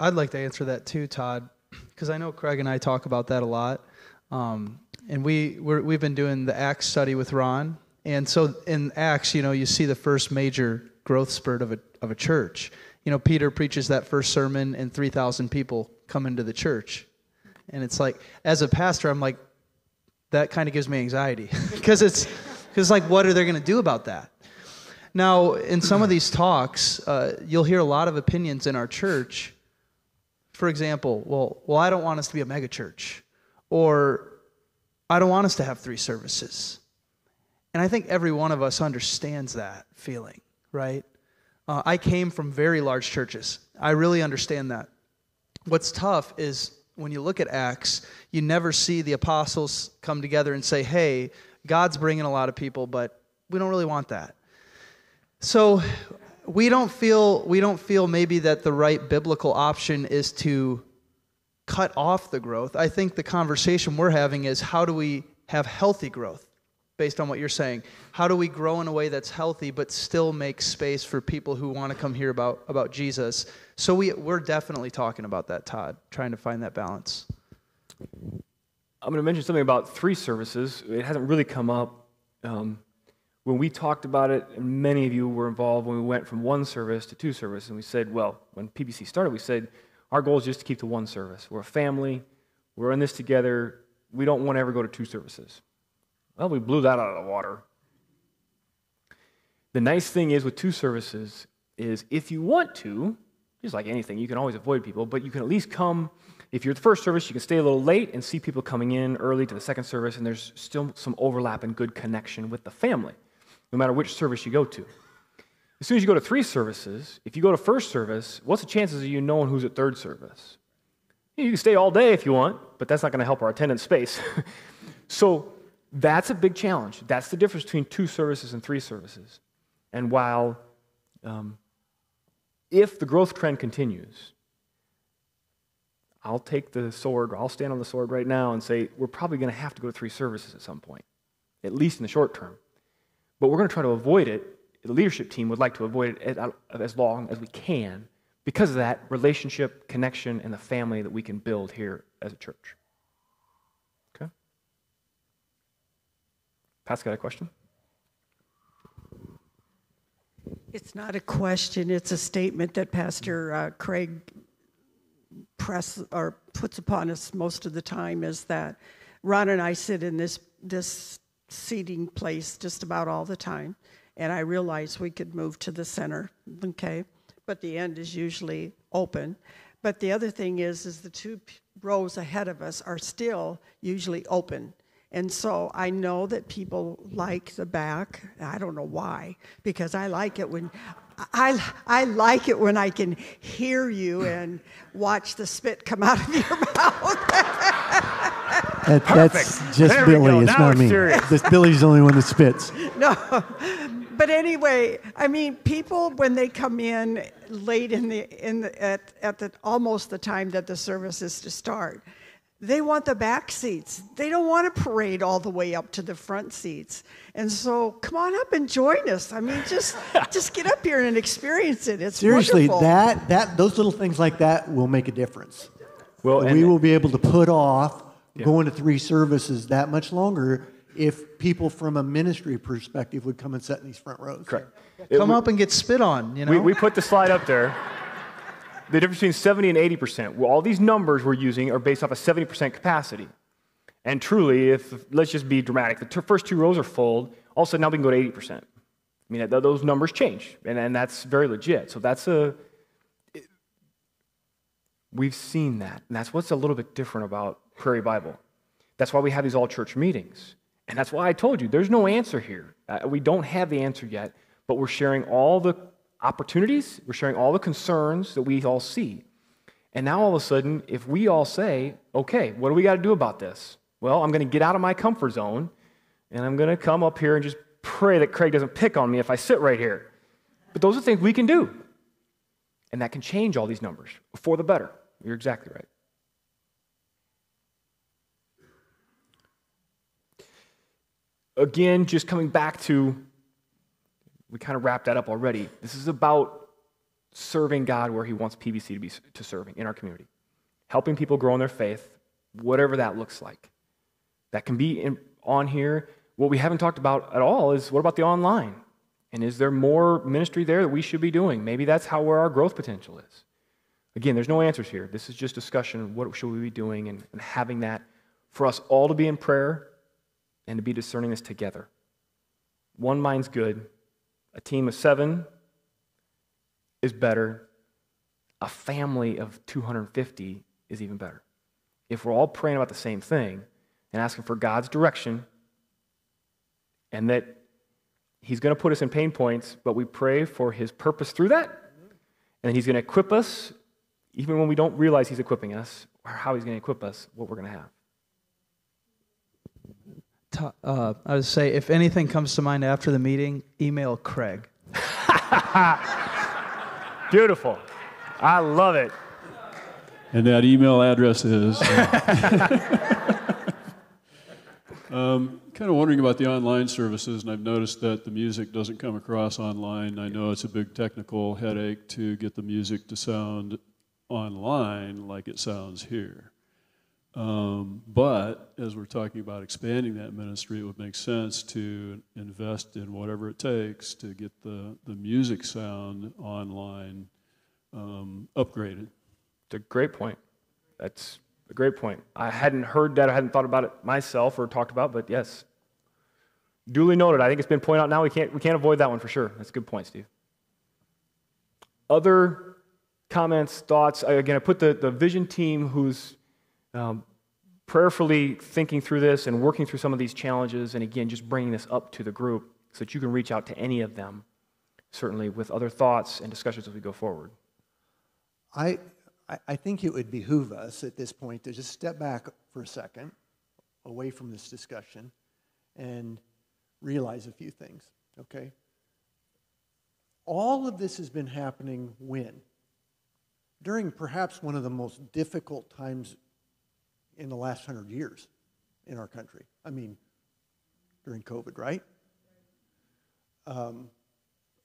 I'd like to answer that too, Todd, because I know Craig and I talk about that a lot. And we've been doing the Acts study with Ron. And so in Acts, you see the first major growth spurt of a church. Peter preaches that first sermon and 3,000 people come into the church. And it's like, as a pastor, I'm like, that kind of gives me anxiety. Because like, what are they going to do about that? Now, in some of these talks, you'll hear a lot of opinions in our church. For example, well, I don't want us to be a mega church. Or, I don't want us to have 3 services. And I think every one of us understands that feeling, right? I came from very large churches. I really understand that. What's tough is when you look at Acts, you never see the apostles come together and say, hey, God's bringing a lot of people, but we don't really want that. So we don't feel maybe that the right biblical option is to cut off the growth. I think the conversation we're having is how do we have healthy growth? Based on what you're saying, how do we grow in a way that's healthy but still make space for people who want to come hear about Jesus? So we're definitely talking about that, Todd, trying to find that balance. I'm going to mention something about 3 services. It hasn't really come up. When we talked about it, and many of you were involved when we went from 1 service to 2 services, and we said, well, when PBC started, we said, our goal is just to keep to 1 service. We're a family. We're in this together. We don't want to ever go to 2 services. Well, we blew that out of the water. The nice thing is with 2 services is if you want to, just like anything, you can always avoid people, but you can at least come. If you're at the first service, you can stay a little late and see people coming in early to the second service, and there's still some overlap and good connection with the family, no matter which service you go to. As soon as you go to 3 services, if you go to first service, what's the chances of you knowing who's at third service? You can stay all day if you want, but that's not going to help our attendance space. So that's a big challenge. That's the difference between 2 services and 3 services. And while, if the growth trend continues, I'll take the sword, or I'll stand on the sword right now and say we're probably going to have to go to 3 services at some point, at least in the short term. But we're going to try to avoid it. The leadership team would like to avoid it as long as we can because of that relationship, connection, and the family that we can build here as a church. Okay? Pat's got a question? It's not a question, it's a statement that Pastor Craig press or puts upon us most of the time is that Ron and I sit in this seating place just about all the time, and I realize we could move to the center, okay? But the end is usually open. But the other thing is the two rows ahead of us are still usually open. And so I know that people like the back. I don't know why, because I like it when I like it when I can hear you and watch the spit come out of your mouth. That's just There we Billy. go. It's Now not it's me. serious. This Billy's the only one that spits. No. But anyway, I mean, people when they come in late at almost the time that the service is to start, they want the back seats. They don't want to parade all the way up to the front seats. And so, come on up and join us. I mean, just get up here and experience it. It's Seriously, wonderful. those little things like that will make a difference. Well, We will be able to put off Yeah. going to 3 services that much longer if people from a ministry perspective would come and sit in these front rows. Correct. Come up and get spit on, you know? We put the slide up there. The difference between 70 and 80%. Well, all these numbers we're using are based off of 70% capacity. And truly, let's just be dramatic, the first 2 rows are full, all of a sudden now we can go to 80%. I mean, those numbers change, and that's very legit. So we've seen that, and that's what's a little bit different about Prairie Bible. That's why we have these all-church meetings. And that's why I told you, there's no answer here. We don't have the answer yet, but we're sharing all the opportunities, we're sharing all the concerns that we all see. And now all of a sudden, if we all say, okay, what do we got to do about this? Well, I'm going to get out of my comfort zone, and I'm going to come up here and just pray that Craig doesn't pick on me if I sit right here. But those are things we can do. And that can change all these numbers for the better. You're exactly right. Again, just coming back to, we kind of wrapped that up already. This is about serving God where He wants PBC to serving in our community. Helping people grow in their faith, whatever that looks like. That can be on here. What we haven't talked about at all is what about the online? And is there more ministry there that we should be doing? Maybe that's where our growth potential is. Again, there's no answers here. This is just discussion. What should we be doing? And having that for us all to be in prayer and to be discerning this together. One mind's good. A team of 7 is better. A family of 250 is even better. If we're all praying about the same thing and asking for God's direction and that He's going to put us in pain points, but we pray for His purpose through that, and then He's going to equip us, even when we don't realize He's equipping us, or how He's going to equip us, what we're going to have. I would say, if anything comes to mind after the meeting, email Craig. Beautiful. I love it. And that email address is... kind of wondering about the online services, and I've noticed that the music doesn't come across online. I know it's a big technical headache to get the music to sound online like it sounds here. But as we're talking about expanding that ministry, it would make sense to invest in whatever it takes to get the music sound online upgraded. It's a great point. That's a great point. I hadn't heard that. I hadn't thought about it myself or talked about, but yes. Duly noted. I think it's been pointed out now. We can't avoid that one for sure. That's a good point, Steve. Other comments, thoughts? Again, I put the vision team who's prayerfully thinking through this and working through some of these challenges, and again, just bringing this up to the group so that you can reach out to any of them, certainly with other thoughts and discussions as we go forward. I think it would behoove us at this point to just step back for a second, away from this discussion, and realize a few things, okay? All of this has been happening when? During perhaps one of the most difficult times in the last 100 years in our country. I mean, during COVID, right?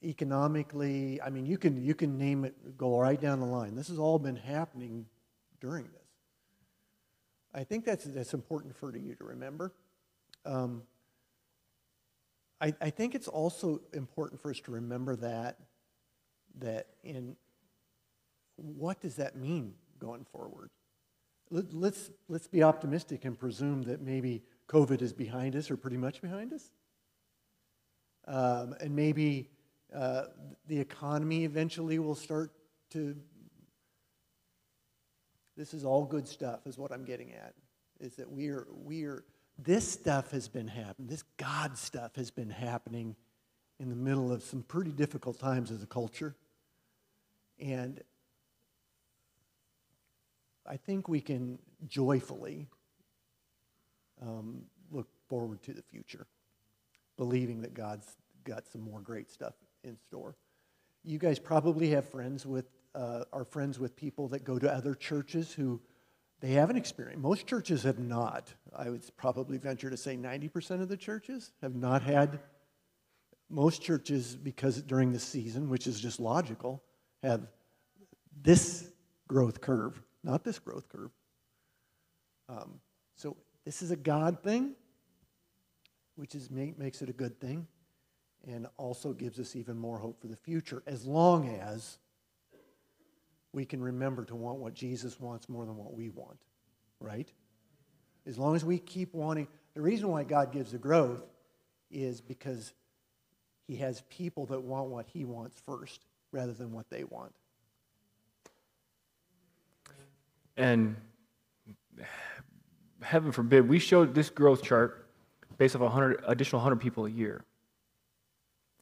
Economically, I mean, you can name it, go right down the line. This has all been happening during this. I think that's important for you to remember. I think it's also important for us to remember that in what does that mean, going forward. Let's be optimistic and presume that maybe COVID is behind us or pretty much behind us. And maybe the economy eventually will start to... This is all good stuff, is what I'm getting at. Is that this stuff has been happening. This God stuff has been happening in the middle of some pretty difficult times as a culture. And I think we can joyfully look forward to the future, believing that God's got some more great stuff in store. You guys probably have friends with, are friends with people that go to other churches who they haven't experienced. Most churches have not. I would probably venture to say 90% of the churches have not had. Most churches, because during the season, which is just logical, have this growth curve, not this growth curve. So this is a God thing, which makes it a good thing, and also gives us even more hope for the future, as long as we can remember to want what Jesus wants more than what we want, right? As long as we keep wanting. The reason why God gives the growth is because He has people that want what He wants first rather than what they want. And heaven forbid, we showed this growth chart based off additional 100 people a year.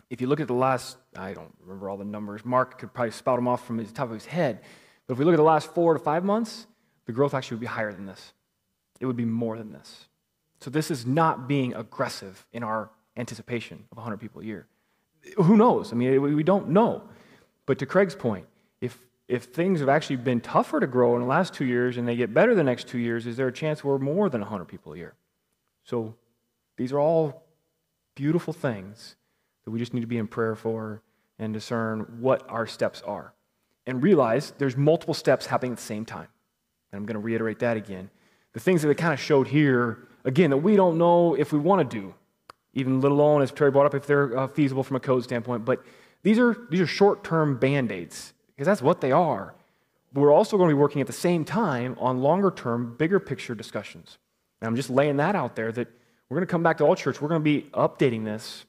If you look at the last, I don't remember all the numbers, Mark could probably spout them off from the top of his head, but if we look at the last 4 to 5 months, the growth actually would be higher than this. It would be more than this. So this is not being aggressive in our anticipation of 100 people a year. Who knows? I mean, we don't know. But to Craig's point, if things have actually been tougher to grow in the last 2 years and they get better the next 2 years, is there a chance we're more than 100 people a year? So these are all beautiful things that we just need to be in prayer for and discern what our steps are. And realize there's multiple steps happening at the same time. And I'm going to reiterate that again. The things that we kind of showed here, again, that we don't know if we want to do, even let alone, as Prairie brought up, if they're feasible from a code standpoint. But these are short-term Band-Aids, because that's what they are. We're also going to be working at the same time on longer-term, bigger picture discussions. And I'm just laying that out there that we're going to come back to All Church. We're going to be updating this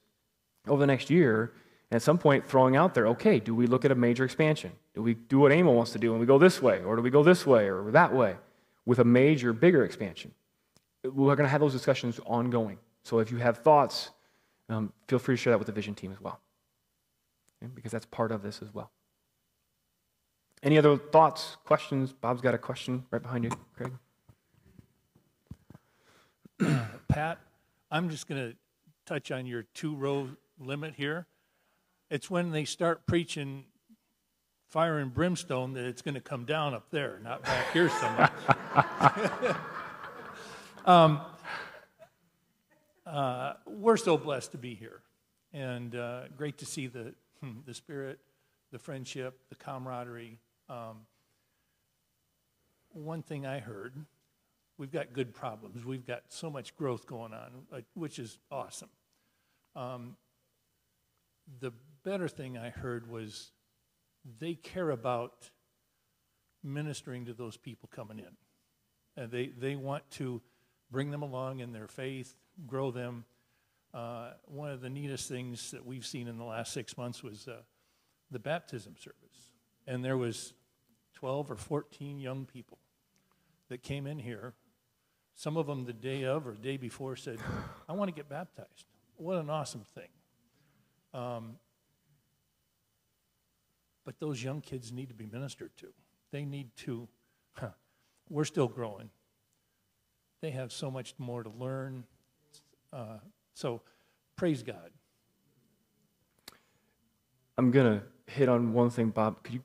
over the next year, and at some point throwing out there, okay, do we look at a major expansion? Do we do what Emil wants to do and we go this way, or do we go this way or that way with a major, bigger expansion? We're going to have those discussions ongoing. So if you have thoughts, feel free to share that with the vision team as well, okay? Because that's part of this as well. Any other thoughts, questions? Bob's got a question right behind you, Craig. Pat, I'm just going to touch on your 2-row limit here. It's when they start preaching fire and brimstone that it's going to come down up there, not back here so much. We're so blessed to be here, and great to see the spirit, the friendship, the camaraderie. One thing I heard, we've got good problems. We've got so much growth going on, which is awesome. The better thing I heard was they care about ministering to those people coming in. And they want to bring them along in their faith, grow them. One of the neatest things that we've seen in the last 6 months was the baptism service. And there was 12 or 14 young people that came in here. Some of them the day of or the day before said, I want to get baptized. What an awesome thing. But those young kids need to be ministered to. They need to, we're still growing. They have so much more to learn. So praise God. I'm going to hit on one thing, Bob. Could you,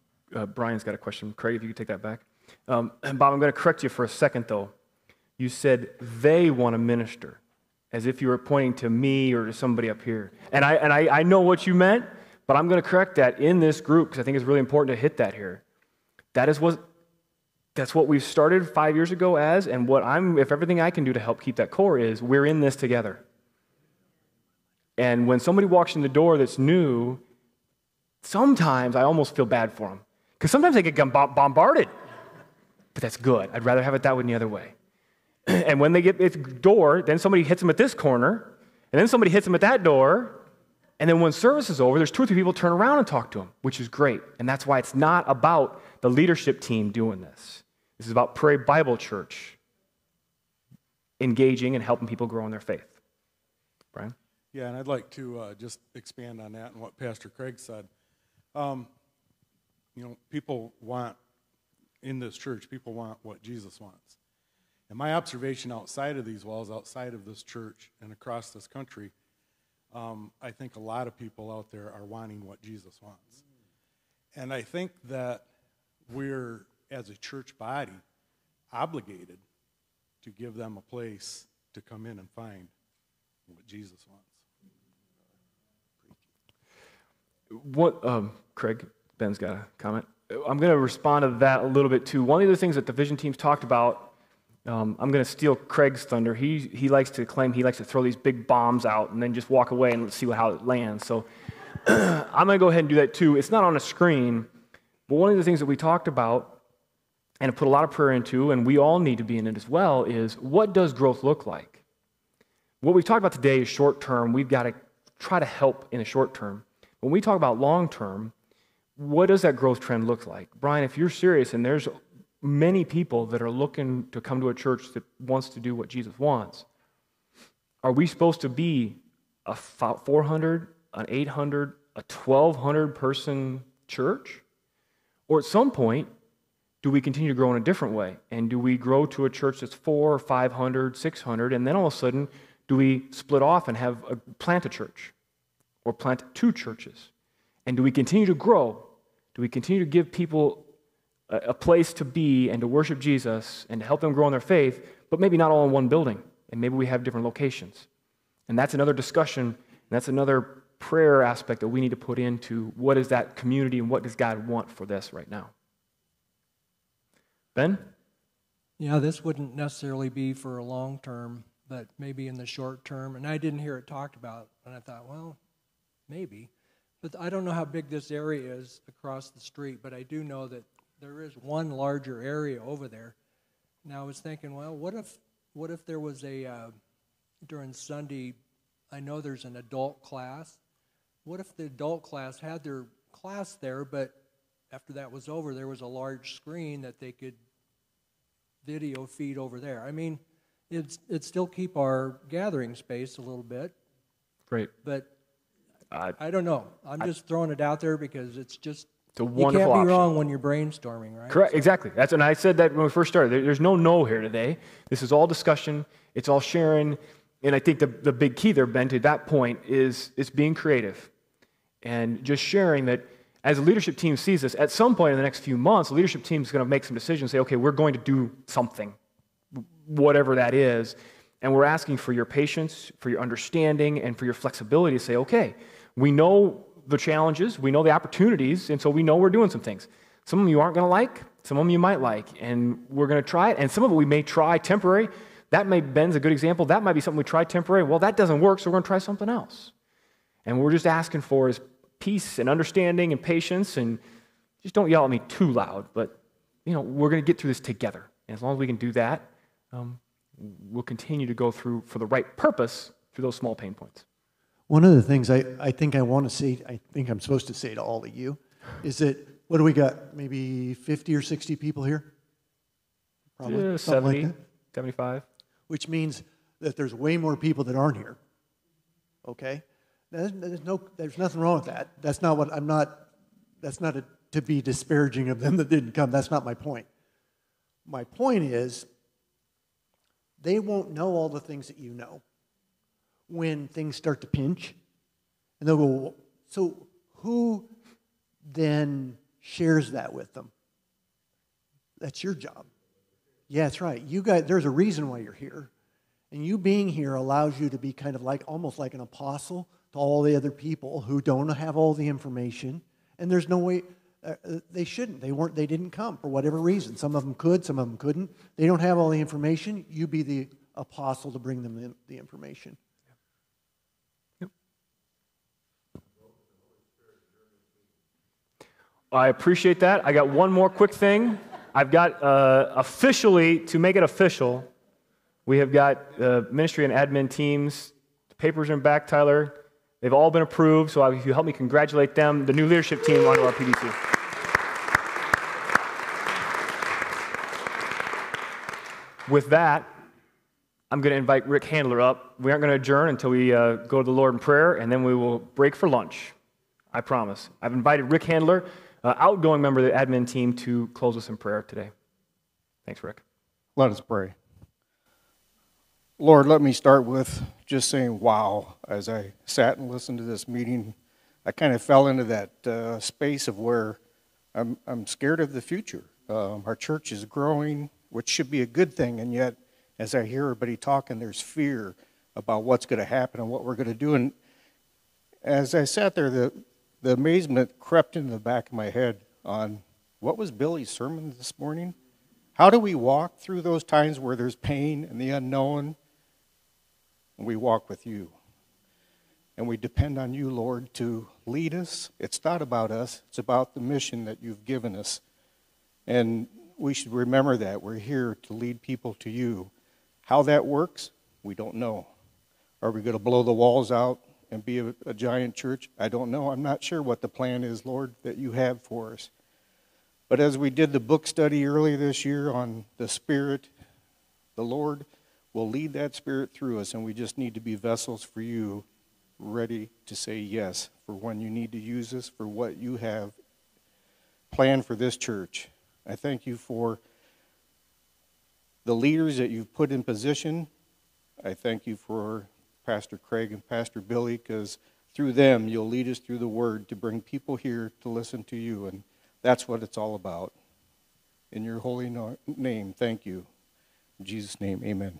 Brian's got a question. Craig, if you could take that back. And Bob, I'm going to correct you for a second, though. You said they want to minister, as if you were pointing to me or to somebody up here. And I know what you meant, but I'm going to correct that in this group because I think it's really important to hit that here. That's what we've started 5 years ago as, and if everything I can do to help keep that core is, we're in this together. And when somebody walks in the door that's new, sometimes I almost feel bad for them because sometimes they get bombarded. but that's good. I'd rather have it that way than the other way. And when they get its door, then somebody hits them at this corner, and then somebody hits them at that door, and then when service is over, there's 2 or 3 people turn around and talk to them, which is great. And that's why it's not about the leadership team doing this. This is about Prairie Bible Church engaging and helping people grow in their faith. Brian? Yeah, and I'd like to just expand on that and what Pastor Craig said. People want, in this church, people want what Jesus wants. And my observation outside of these walls, outside of this church and across this country, I think a lot of people out there are wanting what Jesus wants. And I think that we're, as a church body, obligated to give them a place to come in and find what Jesus wants. What, Craig, Ben's got a comment. I'm going to respond to that a little bit too. One of the things that the vision teams talked about, I'm going to steal Craig's thunder. He likes to claim he likes to throw these big bombs out and then just walk away and see how it lands. So I'm going to go ahead and do that too. It's not on a screen, but one of the things that we talked about and put a lot of prayer into, and we all need to be in it as well, is what does growth look like? What we've talked about today is short term. We've got to try to help in the short term. When we talk about long term, what does that growth trend look like? Brian, if you're serious, and there's many people that are looking to come to a church that wants to do what Jesus wants, are we supposed to be a 400, an 800, a 1,200 person church? Or at some point, do we continue to grow in a different way? And do we grow to a church that's 400 or 500, 600, and then all of a sudden, do we split off and plant a church? Or plant 2 churches? And do we continue to grow? Do we continue to give people a place to be and to worship Jesus and to help them grow in their faith, but maybe not all in one building, and maybe we have different locations? And that's another discussion, and that's another prayer aspect that we need to put into what is that community and what does God want for this right now. Ben? Yeah, this wouldn't necessarily be for a long term, but maybe in the short term. And I didn't hear it talked about, and I thought, well, maybe. But I don't know how big this area is across the street, but I do know that there is one larger area over there. Now I was thinking, well, what if there was during Sunday, I know there's an adult class. What if the adult class had their class there, but after that was over, there was a large screen that they could video feed over there? I mean, it'd still keep our gathering space a little bit. Right. But I don't know. I'm just throwing it out there because it's just, it's a wonderful you can't be option. wrong when you're brainstorming, right? Correct, exactly. And I said that when we first started. There's no here today. This is all discussion. It's all sharing. And I think the big key there, Ben, to that point is being creative and just sharing that as a leadership team sees this, at some point in the next few months, the leadership team is going to make some decisions, say, okay, we're going to do something, whatever that is. And we're asking for your patience, for your understanding, and for your flexibility to say, okay, we know the challenges, we know the opportunities, and so we know we're doing some things. Some of them you aren't going to like, some of them you might like, and we're going to try it, and some of it we may try temporary. Ben's a good example. That might be something we try temporary. Well, that doesn't work, so we're going to try something else. And what we're just asking for is peace and understanding and patience, and just don't yell at me too loud, but we're going to get through this together. And as long as we can do that, we'll continue to go through for the right purpose through those small pain points. One of the things I think I want to say, I think I'm supposed to say to all of you, is that, what do we got, maybe 50 or 60 people here? Probably. Yeah, 70, like 75. Which means that there's way more people that aren't here. Okay? There's nothing wrong with that. That's not to be disparaging of them that didn't come. That's not my point. My point is, they won't know all the things that you know when things start to pinch. And they'll go, so who then shares that with them? That's your job. Yeah, that's right. You guys, there's a reason why you're here. And you being here allows you to be kind of like, almost like an apostle to all the other people who don't have all the information. And there's no way, they shouldn't. They didn't come for whatever reason. Some of them could, some of them couldn't. They don't have all the information. You be the apostle to bring them the information. I appreciate that. I got one more quick thing. I've got officially, to make it official, we have got ministry and admin teams. The papers are in back, Tyler. They've all been approved, so if you help me congratulate them, the new leadership team onto our PDC. With that, I'm going to invite Rick Handler up. We aren't going to adjourn until we go to the Lord in prayer, and then we will break for lunch. I promise. I've invited Rick Handler, outgoing member of the admin team, to close us in prayer today. Thanks, Rick. Let us pray. Lord, let me start with just saying wow. As I sat and listened to this meeting, I kind of fell into that space of where I'm scared of the future. Our church is growing, which should be a good thing, and yet as I hear everybody talking, there's fear about what's going to happen and what we're going to do. And as I sat there, the amazement crept into the back of my head on what was Billy's sermon this morning? How do we walk through those times where there's pain and the unknown? And we walk with you. And we depend on you, Lord, to lead us. It's not about us. It's about the mission that you've given us. And we should remember that. We're here to lead people to you. How that works, we don't know. Are we going to blow the walls out and be a giant church? I don't know. I'm not sure what the plan is, Lord, that you have for us. But as we did the book study earlier this year on the Spirit, the Lord will lead that Spirit through us, and we just need to be vessels for you, ready to say yes for when you need to use us, for what you have planned for this church. I thank you for the leaders that you've put in position. I thank you for Pastor Craig and Pastor Billy, because through them you'll lead us through the Word to bring people here to listen to you, and that's what it's all about. In your holy name, thank you. In Jesus' name, amen.